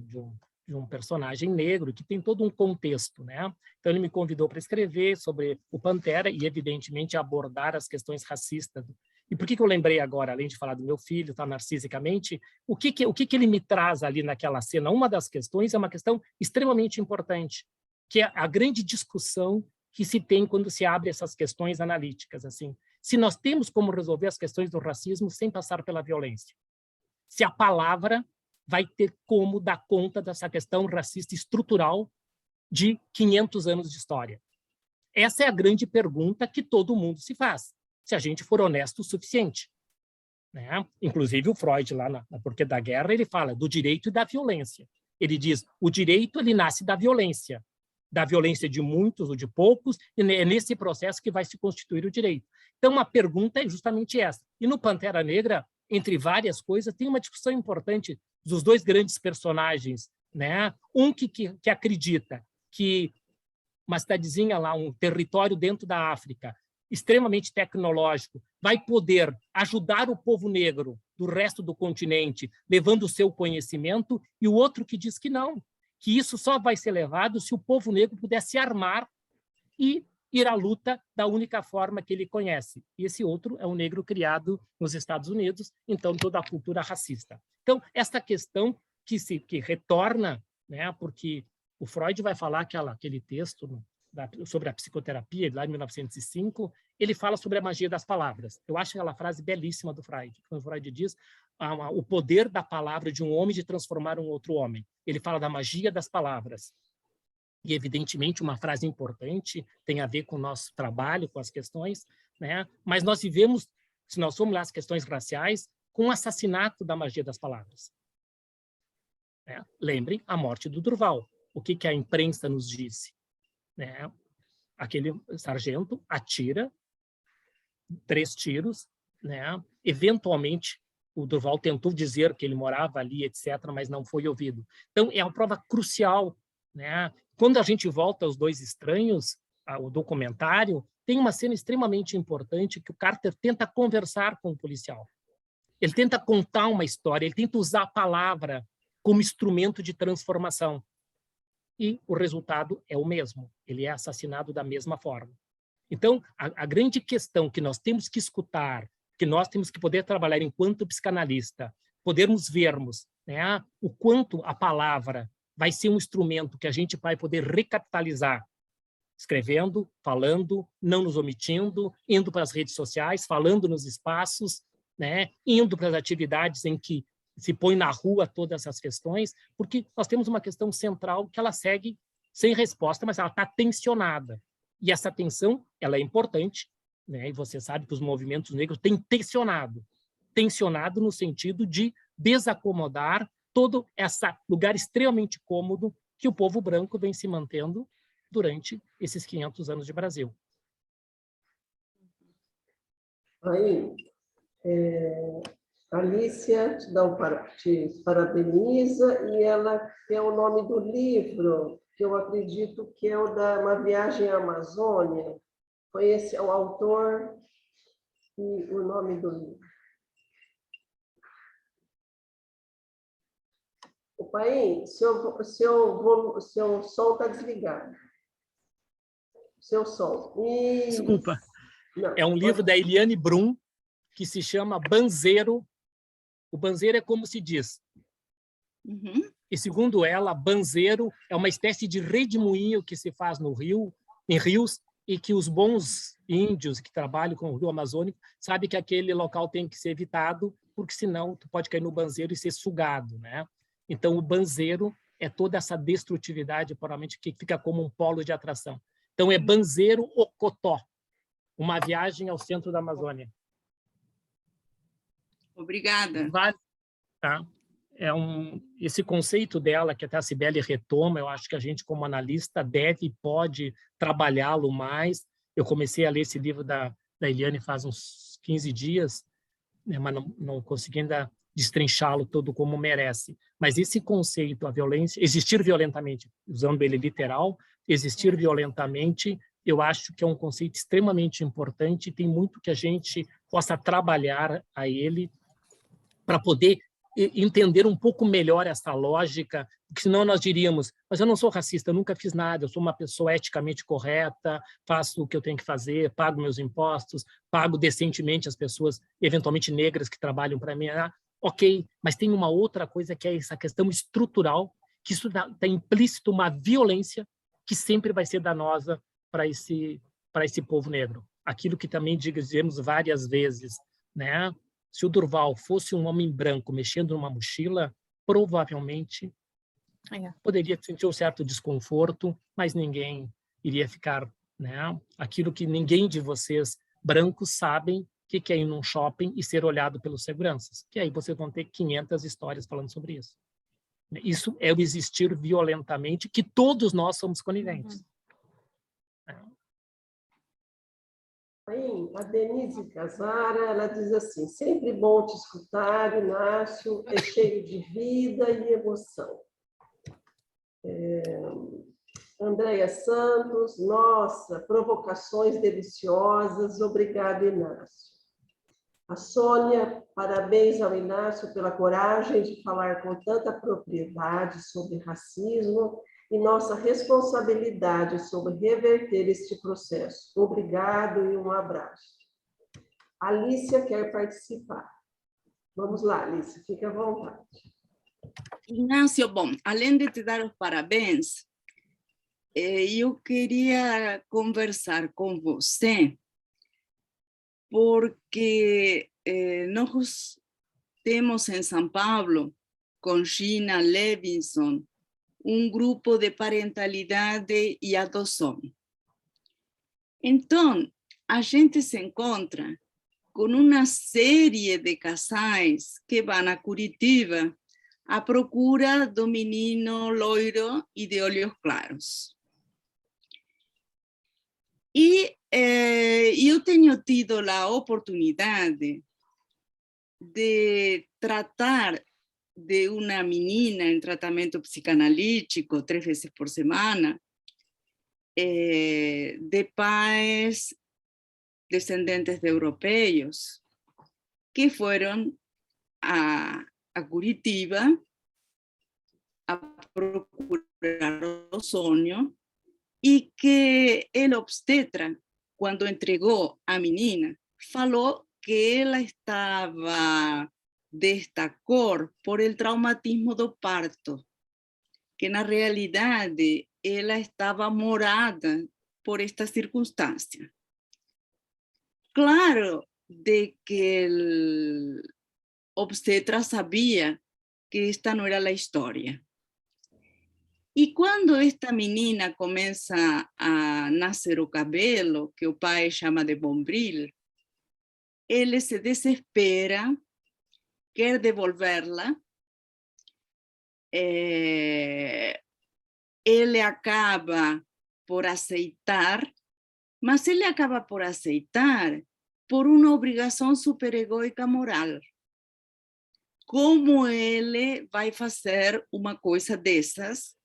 um personagem negro que tem todo um contexto. Né? Então, ele me convidou para escrever sobre o Pantera e, evidentemente, abordar as questões racistas. E por que eu lembrei agora, além de falar do meu filho, tá, narcisicamente, o que ele me traz ali naquela cena? Uma das questões é uma questão extremamente importante, que é a grande discussão que se tem quando se abre essas questões analíticas. Assim, se nós temos como resolver as questões do racismo sem passar pela violência, se a palavra vai ter como dar conta dessa questão racista estrutural de 500 anos de história. Essa é a grande pergunta que todo mundo se faz, se a gente for honesto o suficiente. Né? Inclusive o Freud, lá na Porquê da Guerra, ele fala do direito e da violência. Ele diz, o direito ele nasce da violência de muitos ou de poucos, e é nesse processo que vai se constituir o direito. Então, a pergunta é justamente essa. E no Pantera Negra, entre várias coisas, tem uma discussão importante dos dois grandes personagens. Né? Um que acredita que uma cidadezinha lá, um território dentro da África, extremamente tecnológico, vai poder ajudar o povo negro do resto do continente, levando o seu conhecimento, e o outro que diz que não, que isso só vai ser levado se o povo negro puder se armar e ir à luta da única forma que ele conhece. E esse outro é um negro criado nos Estados Unidos, então toda a cultura racista. Então, esta questão que retorna, né, porque o Freud vai falar aquele texto sobre a psicoterapia, lá em 1905, ele fala sobre a magia das palavras. Eu acho aquela frase belíssima do Freud, quando Freud diz o poder da palavra de um homem de transformar um outro homem. Ele fala da magia das palavras. E, evidentemente, uma frase importante tem a ver com o nosso trabalho, com as questões, né? Mas nós vivemos, se nós formos lá as questões raciais, com o assassinato da magia das palavras. Né? Lembrem a morte do Durval. O que a imprensa nos disse? Né? Aquele sargento atira 3 tiros, né? Eventualmente o Durval tentou dizer que ele morava ali, etc., mas não foi ouvido. Então é uma prova crucial, né? Quando a gente volta aos Dois Estranhos, o documentário, tem uma cena extremamente importante que o Carter tenta conversar com o policial. Ele tenta contar uma história, ele tenta usar a palavra como instrumento de transformação. E o resultado é o mesmo. Ele é assassinado da mesma forma. Então, a grande questão que nós temos que escutar que nós temos que poder trabalhar enquanto psicanalista, podermos vermos, né, o quanto a palavra vai ser um instrumento que a gente vai poder recapitalizar, escrevendo, falando, não nos omitindo, indo para as redes sociais, falando nos espaços, né, indo para as atividades em que se põe na rua todas essas questões, porque nós temos uma questão central que ela segue sem resposta, mas ela está tensionada. E essa tensão, ela é importante, né? E você sabe que os movimentos negros têm tensionado no sentido de desacomodar todo esse lugar extremamente cômodo que o povo branco vem se mantendo durante esses 500 anos de Brasil. Aí, a Alicia te parabeniza e ela tem o nome do livro, que eu acredito que é o da Uma Viagem à Amazônia. Foi esse o autor e o nome do livro. O Paim, seu som está desligado. Seu som. Desculpa. Não, é um livro da Eliane Brum, que se chama Banzeiro. O banzeiro é como se diz. Uhum. E, segundo ela, banzeiro é uma espécie de redemoinho que se faz no rio, em rios, e que os bons índios que trabalham com o rio Amazônico sabem que aquele local tem que ser evitado, porque senão tu pode cair no banzeiro e ser sugado, né? Então, o banzeiro é toda essa destrutividade, provavelmente, que fica como um polo de atração. Então, é Banzeiro Ocotó, uma viagem ao centro da Amazônia. Obrigada. Tá? Esse conceito dela, que até a Cibele retoma, eu acho que a gente, como analista, deve e pode trabalhá-lo mais. Eu comecei a ler esse livro da Eliane faz uns 15 dias, né, mas não consegui ainda destrinchá-lo todo como merece. Mas esse conceito, a violência, existir violentamente, usando ele literal, existir violentamente, eu acho que é um conceito extremamente importante e tem muito que a gente possa trabalhar a ele para poder entender um pouco melhor essa lógica, porque senão nós diríamos, mas eu não sou racista, eu nunca fiz nada, eu sou uma pessoa eticamente correta, faço o que eu tenho que fazer, pago meus impostos, pago decentemente as pessoas, eventualmente negras, que trabalham para mim. Ok, mas tem uma outra coisa que é essa questão estrutural, que isso está implícito uma violência que sempre vai ser danosa para esse povo negro. Aquilo que também dizemos várias vezes, né? Se o Durval fosse um homem branco mexendo numa mochila, provavelmente poderia sentir um certo desconforto, mas ninguém iria ficar, né? Aquilo que ninguém de vocês brancos sabem que é ir num shopping e ser olhado pelos seguranças, que aí vocês vão ter 500 histórias falando sobre isso. Isso é o existir violentamente, que todos nós somos coniventes. Aí, a Denise Casara, ela diz assim, sempre bom te escutar, Inácio, é cheio de vida e emoção. Andréia Santos, nossa, provocações deliciosas, obrigado, Inácio. A Sônia, parabéns ao Inácio pela coragem de falar com tanta propriedade sobre racismo e nossa responsabilidade sobre reverter este processo. Obrigado e um abraço. Alicia quer participar. Vamos lá, Alicia, fique à vontade. Inácio, bom, além de te dar os parabéns, eu queria conversar com você, porque nós temos em São Paulo, com Gina Levinson, grupo de parentalidade e adoção. Então, a gente se encontra com uma série de casais que vão a Curitiba à procura do menino loiro e de olhos claros. E eu tenho tido a oportunidade de tratar de uma menina em tratamento psicanalítico 3 vezes por semana, de pais descendentes de europeus, que foram a Curitiba a procurar o sonho, e que el obstetra, quando entregou a menina, falou que ela estava desta cor por el traumatismo do parto, que na realidade ela estava morada por esta circunstância. Claro de que el obstetra sabia que esta não era a história. E quando esta menina começa a nascer o cabelo, que o pai chama de bombril, ele se desespera, quer devolverla, ele acaba por aceitar, mas ele acaba por aceitar por uma obrigação superegóica moral. Como ele vai fazer uma coisa dessas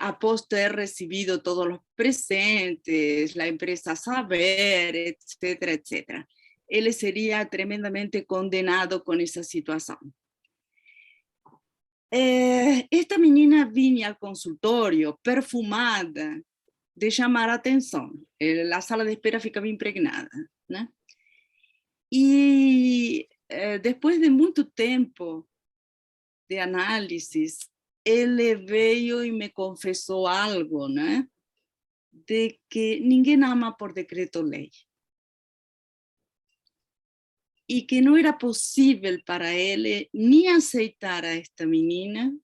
após ter recebido todos os presentes, a empresa saber, etc., etc. Ele seria tremendamente condenado com essa situação. Esta menina vinha ao consultório perfumada de chamar a atenção. A sala de espera ficava impregnada, né? E depois de muito tempo de análises, ele veio e me confessou algo, né? De que ninguém ama por decreto-lei. E que não era possível para ele nem aceitar a esta menina,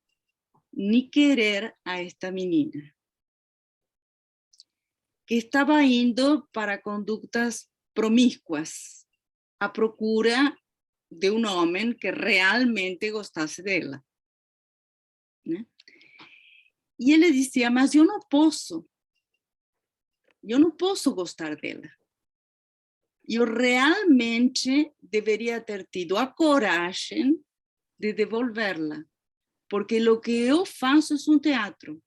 nem querer a esta menina. Que estava indo para condutas promíscuas, à procura de um homem que realmente gostasse dela. Né? E ele dizia, mas eu não posso gostar dela. Eu realmente deveria ter tido a coragem de devolverla, porque o que eu faço é um teatro,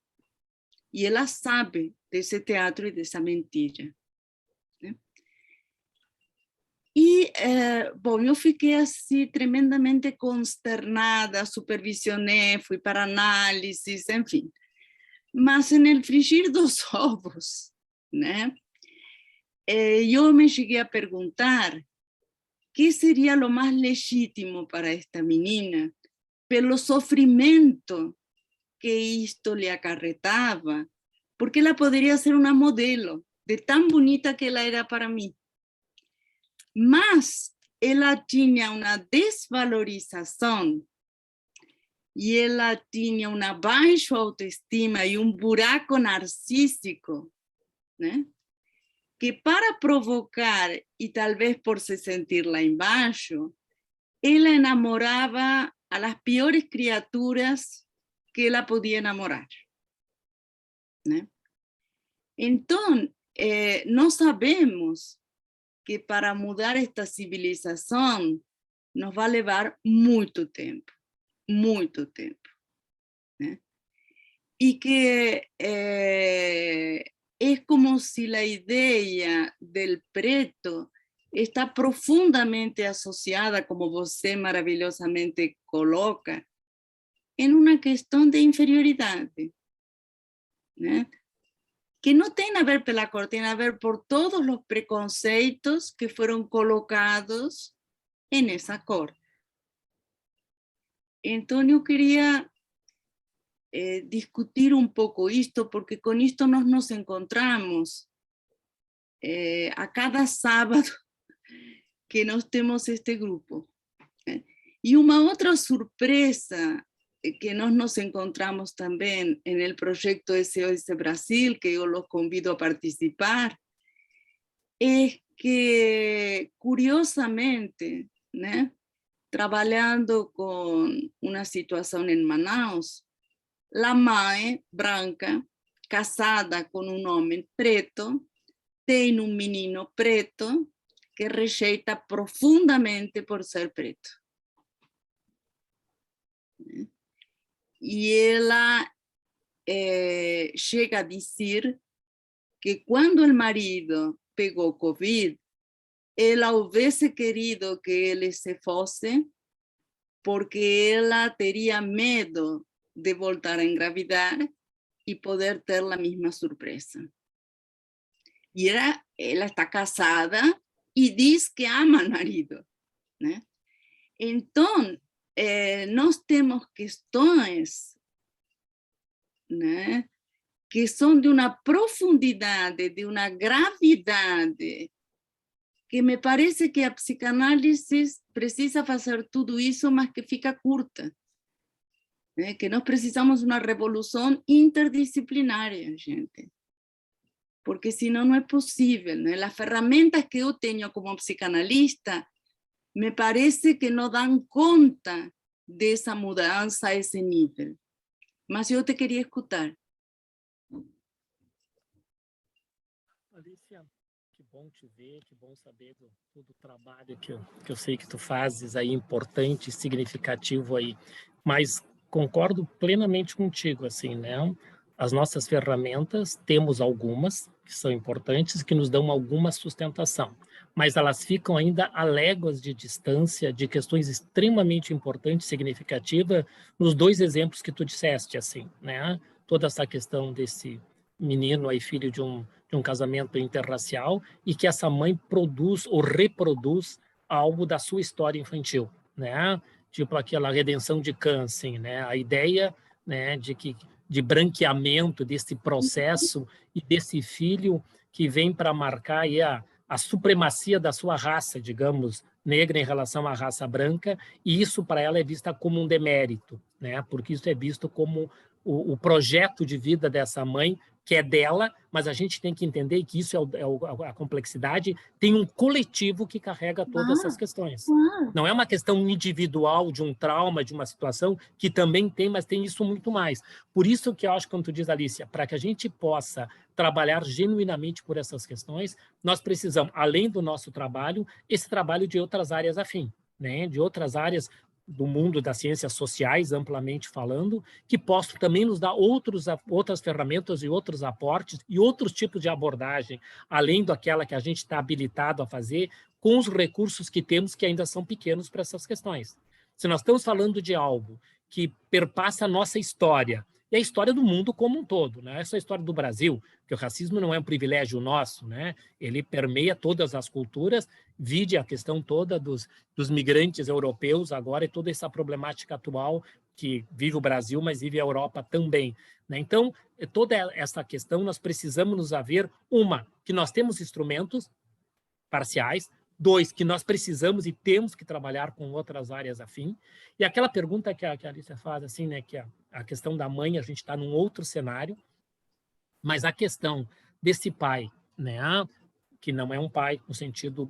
e ela sabe desse teatro e dessa mentira. Né? E, bom, eu fiquei assim tremendamente consternada, supervisionei, fui para análises, enfim. Mas no frigir dos ovos, né? Eu me cheguei a perguntar que seria o mais legítimo para esta menina, pelo sofrimento que isto lhe acarretava, porque ela poderia ser uma modelo, de tão bonita que ela era para mim. Mas ela tinha uma desvalorização e ela tinha uma baixa autoestima e um buraco narcísico, né? Que para provocar, e talvez por se sentir lá embaixo, ela enamorava a las piores criaturas que ela podia enamorar. Né? Então, nós sabemos que para mudar esta civilização nos vai levar muito tempo. Né? E que es como si la idea del preto está profundamente asociada, como você maravillosamente coloca, en una cuestión de inferioridad, ¿no? Que no tiene a ver pela cor, tiene a ver por todos los preconceitos que fueron colocados en esa cor. Entonces yo quería discutir un poco esto, porque con esto nos encontramos a cada sábado que nos tenemos este grupo. Y una otra sorpresa que nos encontramos también en el proyecto SOS Brasil, que yo los convido a participar, es que curiosamente, ¿no? Trabajando con una situación en Manaus, la mãe branca, casada con un hombre preto, tiene un menino preto que rejeita profundamente por ser preto. Y ella llega a decir que cuando el marido pegó COVID, ella hubiese querido que él se fuese porque ella tenía miedo de voltar a engravidar y poder tener la misma sorpresa. Y ella está casada e diz que ama o marido, né? Então, nós temos questões, né, que são de uma profundidade, de uma gravidade, que me parece que a psicanálise precisa fazer tudo isso, mas que fica curta. Né? Que nós precisamos de uma revolução interdisciplinária, gente. Porque senão não é possível. Né? As ferramentas que eu tenho como psicanalista me parece que não dão conta dessa mudança a esse nível. Mas eu te queria escutar. Alicia, que bom te ver, que bom saber do todo o trabalho que eu sei que tu fazes aí, importante, significativo aí. Mas concordo plenamente contigo, assim, né? As nossas ferramentas, temos algumas que são importantes, que nos dão alguma sustentação, mas elas ficam ainda a léguas de distância de questões extremamente importantes, significativas, nos dois exemplos que tu disseste, assim, né? Toda essa questão desse menino aí, filho de um casamento interracial, e que essa mãe produz ou reproduz algo da sua história infantil, né? Tipo aquela redenção de Cã, assim, né? A ideia, né, de branqueamento desse processo e desse filho que vem para marcar aí a supremacia da sua raça, digamos, negra em relação à raça branca, e isso para ela é vista como um demérito, né? Porque isso é visto como o projeto de vida dessa mãe, que é dela, mas a gente tem que entender que isso a complexidade, tem um coletivo que carrega todas essas questões. Não é uma questão individual de um trauma, de uma situação, que também tem, mas tem isso muito mais. Por isso que eu acho, quando tu diz, Alicia, para que a gente possa trabalhar genuinamente por essas questões, nós precisamos, além do nosso trabalho, esse trabalho de outras áreas afim, né? De outras áreas do mundo das ciências sociais, amplamente falando, que possam também nos dar outras ferramentas e outros aportes e outros tipos de abordagem, além daquela que a gente está habilitado a fazer, com os recursos que temos, que ainda são pequenos para essas questões. Se nós estamos falando de algo que perpassa a nossa história, e a história do mundo como um todo, não é só a história do Brasil, que o racismo não é um privilégio nosso, né? Ele permeia todas as culturas, vide a questão toda dos migrantes europeus agora e toda essa problemática atual que vive o Brasil, mas vive a Europa também, né? Então, toda essa questão nós precisamos nos haver, que nós temos instrumentos parciais, 2, que nós precisamos e temos que trabalhar com outras áreas afim. E aquela pergunta que a Alicia faz, assim, né, que a questão da mãe, a gente está num outro cenário, mas a questão desse pai, né, que não é um pai no sentido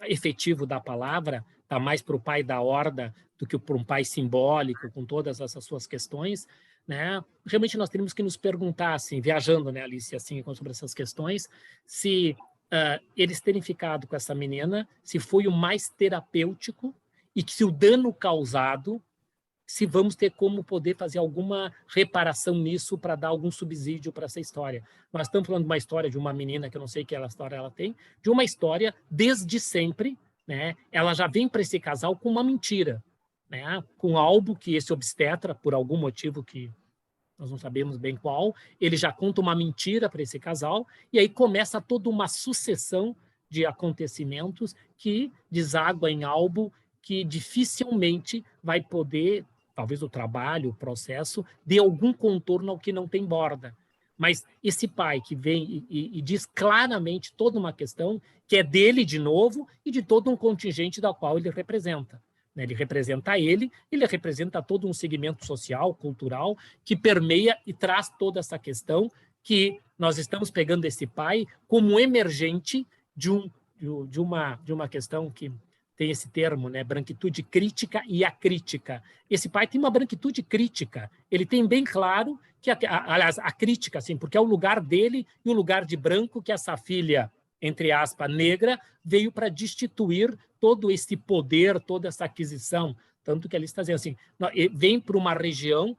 efetivo da palavra, está mais para o pai da horda do que para um pai simbólico, com todas essas suas questões, né? Realmente nós teríamos que nos perguntar, assim, viajando, né, Alicia, assim, sobre essas questões, se eles terem ficado com essa menina, se foi o mais terapêutico e que se o dano causado, se vamos ter como poder fazer alguma reparação nisso para dar algum subsídio para essa história. Nós estamos falando de uma história de uma menina, que eu não sei que história ela tem, de uma história desde sempre, né? Ela já vem para esse casal com uma mentira, né? Com algo que esse obstetra, por algum motivo que nós não sabemos bem qual, ele já conta uma mentira para esse casal, e aí começa toda uma sucessão de acontecimentos que deságua em algo que dificilmente vai poder, talvez o trabalho, o processo, dê algum contorno ao que não tem borda. Mas esse pai que vem e diz claramente toda uma questão que é dele de novo e de todo um contingente da qual ele representa. Ele representa ele representa todo um segmento social, cultural, que permeia e traz toda essa questão que nós estamos pegando esse pai como emergente de uma questão que tem esse termo, né? Branquitude crítica e acrítica. Esse pai tem uma branquitude crítica. Ele tem bem claro que, aliás, a crítica, assim, porque é o lugar dele e o lugar de branco que essa filha, entre aspas, negra, veio para destituir todo esse poder, toda essa aquisição. Tanto que ele está dizendo assim, vem para uma região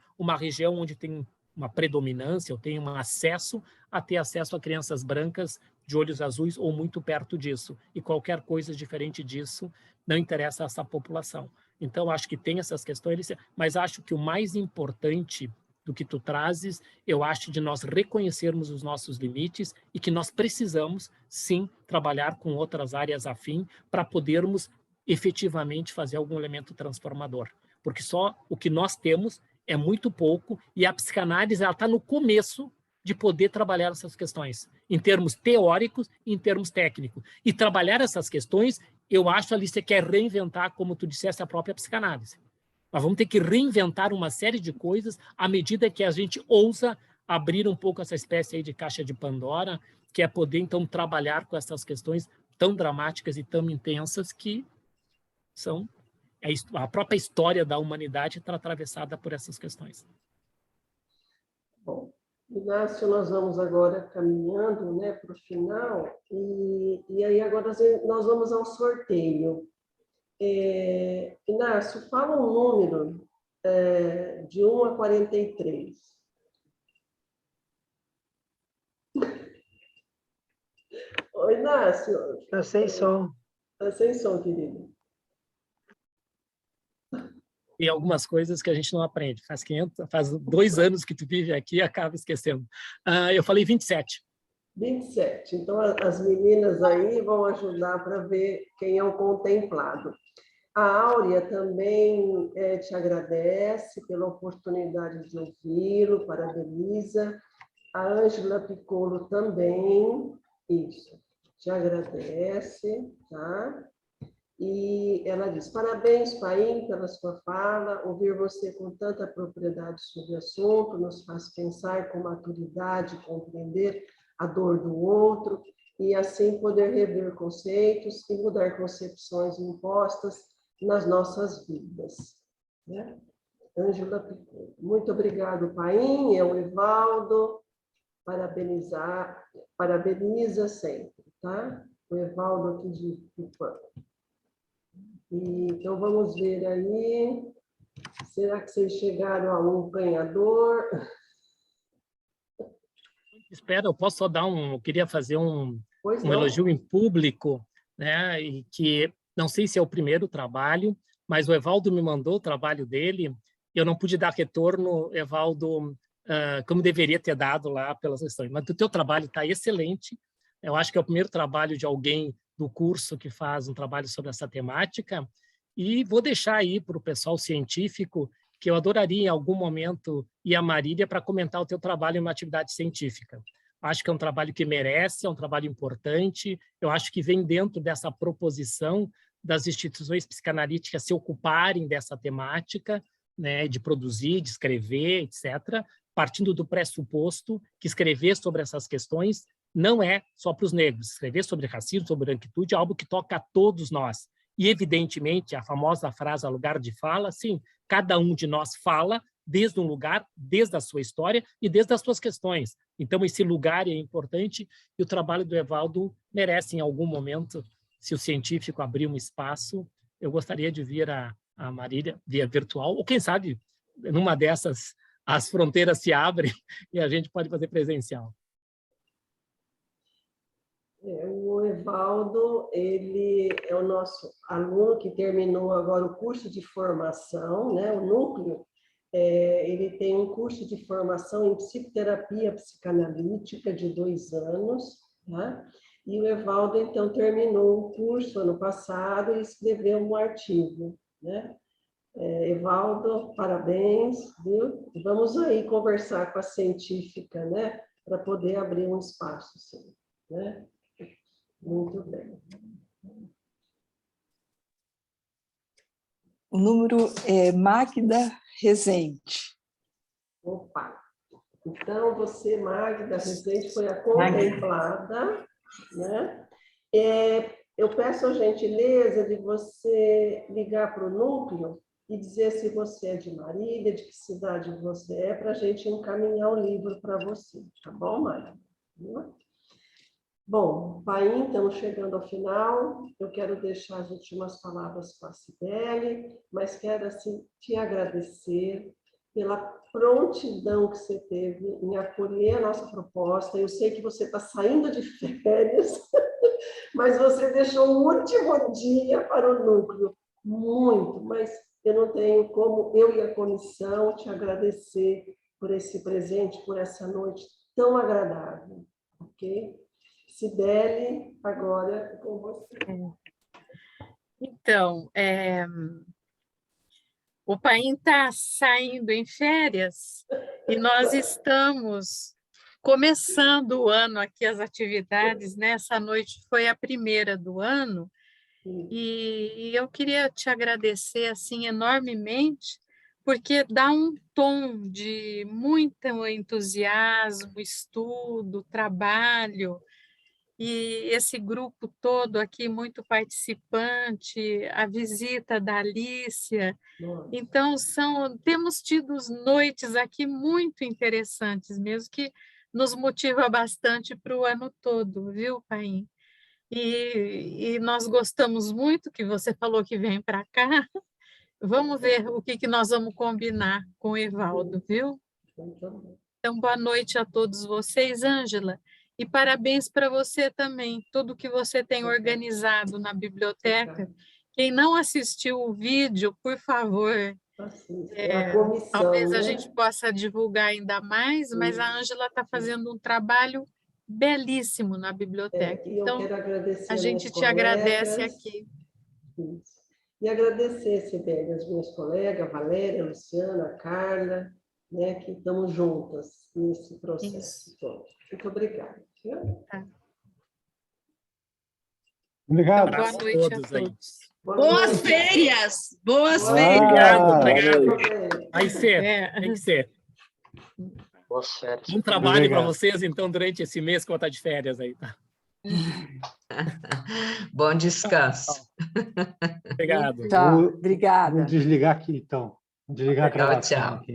onde tem uma predominância, ou tem um acesso a ter acesso a crianças brancas de olhos azuis ou muito perto disso. E qualquer coisa diferente disso não interessa a essa população. Então, acho que tem essas questões, mas acho que o mais importante do que tu trazes, eu acho, de nós reconhecermos os nossos limites e que nós precisamos, sim, trabalhar com outras áreas afim para podermos efetivamente fazer algum elemento transformador. Porque só o que nós temos é muito pouco e a psicanálise está no começo de poder trabalhar essas questões, em termos teóricos e em termos técnicos. E trabalhar essas questões, eu acho, Alice, você quer reinventar, como tu disseste, a própria psicanálise. Nós vamos ter que reinventar uma série de coisas à medida que a gente ousa abrir um pouco essa espécie aí de caixa de Pandora, que é poder, então, trabalhar com essas questões tão dramáticas e tão intensas que são a própria história da humanidade está atravessada por essas questões. Bom, Inácio, nós vamos agora caminhando, né, para o final, e aí agora nós vamos ao sorteio. Inácio, fala um número de 1 a 43. Oi, Inácio. Está sem som. Está sem som, querido. E algumas coisas que a gente não aprende. Faz 2 anos que tu vive aqui e acaba esquecendo. Eu falei 27. 27. Então, as meninas aí vão ajudar para ver quem é o contemplado. A Áurea também te agradece pela oportunidade de ouvi-lo, parabeniza. A Ângela Piccolo também, isso, te agradece, tá? E ela diz, parabéns, Paim, pela sua fala, ouvir você com tanta propriedade sobre o assunto nos faz pensar com maturidade, compreender a dor do outro e assim poder rever conceitos e mudar concepções impostas nas nossas vidas. Né? Ângela Piccolo. Muito obrigado, Paim, é o Evaldo, parabeniza sempre, tá? O Evaldo aqui de Tupã. Então, vamos ver aí. Será que vocês chegaram a um ganhador? Espera, eu posso só dar eu queria fazer um elogio em público, né? E que não sei se é o primeiro trabalho, mas o Evaldo me mandou o trabalho dele. Eu não pude dar retorno, Evaldo, como deveria ter dado lá pelas questões. Mas o teu trabalho está excelente. Eu acho que é o primeiro trabalho de alguém do curso que faz um trabalho sobre essa temática, e vou deixar aí para o pessoal científico que eu adoraria em algum momento ir a Marília para comentar o teu trabalho em uma atividade científica. Acho que é um trabalho que merece, é um trabalho importante, eu acho que vem dentro dessa proposição das instituições psicanalíticas se ocuparem dessa temática, né, de produzir, de escrever, etc., partindo do pressuposto que escrever sobre essas questões não é só para os negros. Escrever sobre racismo, sobre branquitude, é algo que toca a todos nós. E, evidentemente, a famosa frase a lugar de fala, sim, cada um de nós fala desde um lugar, desde a sua história e desde as suas questões. Então, esse lugar é importante e o trabalho do Evaldo merece, em algum momento, se o científico abrir um espaço, eu gostaria de vir a Marília via virtual, ou quem sabe, numa dessas, as fronteiras se abrem e a gente pode fazer presencial. O Evaldo, ele é o nosso aluno que terminou agora o curso de formação, né? O núcleo, ele tem um curso de formação em psicoterapia psicanalítica de 2 anos, né? E o Evaldo, então, terminou o curso ano passado e escreveu um artigo, né? Evaldo, parabéns, viu? Vamos aí conversar com a científica, né? Para poder abrir um espaço, sim, né? Muito bem. O número é Magda Rezende. Opa! Então, você, Magda Rezende, foi a contemplada, né? Eu peço a gentileza de você ligar para o núcleo e dizer se você é de Marília, de que cidade você é, para a gente encaminhar o livro para você, tá bom, Magda? Bom, Paim, estamos chegando ao final. Eu quero deixar as últimas palavras para a Cibele, mas quero, assim, te agradecer pela prontidão que você teve em acolher a nossa proposta. Eu sei que você está saindo de férias, mas você deixou o último dia para o núcleo. Muito, mas eu não tenho como, eu e a comissão, te agradecer por esse presente, por essa noite tão agradável, ok? Cibele, agora é com você. Então, o Paim está saindo em férias e nós estamos começando o ano aqui, as atividades, né? Essa noite foi a primeira do ano, e eu queria te agradecer assim enormemente, porque dá um tom de muito entusiasmo, estudo, trabalho, e esse grupo todo aqui muito participante, a visita da Alícia. Nossa. Então, temos tido noites aqui muito interessantes mesmo, que nos motiva bastante para o ano todo, viu, Paim? E nós gostamos muito que você falou que vem para cá. Vamos ver o que nós vamos combinar com o Evaldo, viu? Então, boa noite a todos vocês, Ângela, e parabéns para você também, tudo que você tem organizado na biblioteca. Quem não assistiu o vídeo, por favor, A comissão, talvez a né? gente possa divulgar ainda mais, mas a Ângela está fazendo um trabalho belíssimo na biblioteca. E eu Então, quero agradecer a aos gente meus te agradece colegas. aqui. Isso. E agradecer, Sibeli, as minhas colegas, a Valéria, a Luciana, a Carla, né, que estamos juntas nesse processo todo. Muito obrigada. Viu? Obrigado. Boa Abraço a noite a todos aí. todos. Boas noite. férias! Boas Boa férias! Obrigado. noite. Vai ser, É. tem que ser. Boas férias. Bom trabalho para Obrigado. vocês, então, durante esse mês que eu vou estar de férias aí, tá? Bom descanso. Obrigado. Tchau, Vou obrigada. desligar aqui, então. Vou desligar a Tchau, gravação tchau. aqui.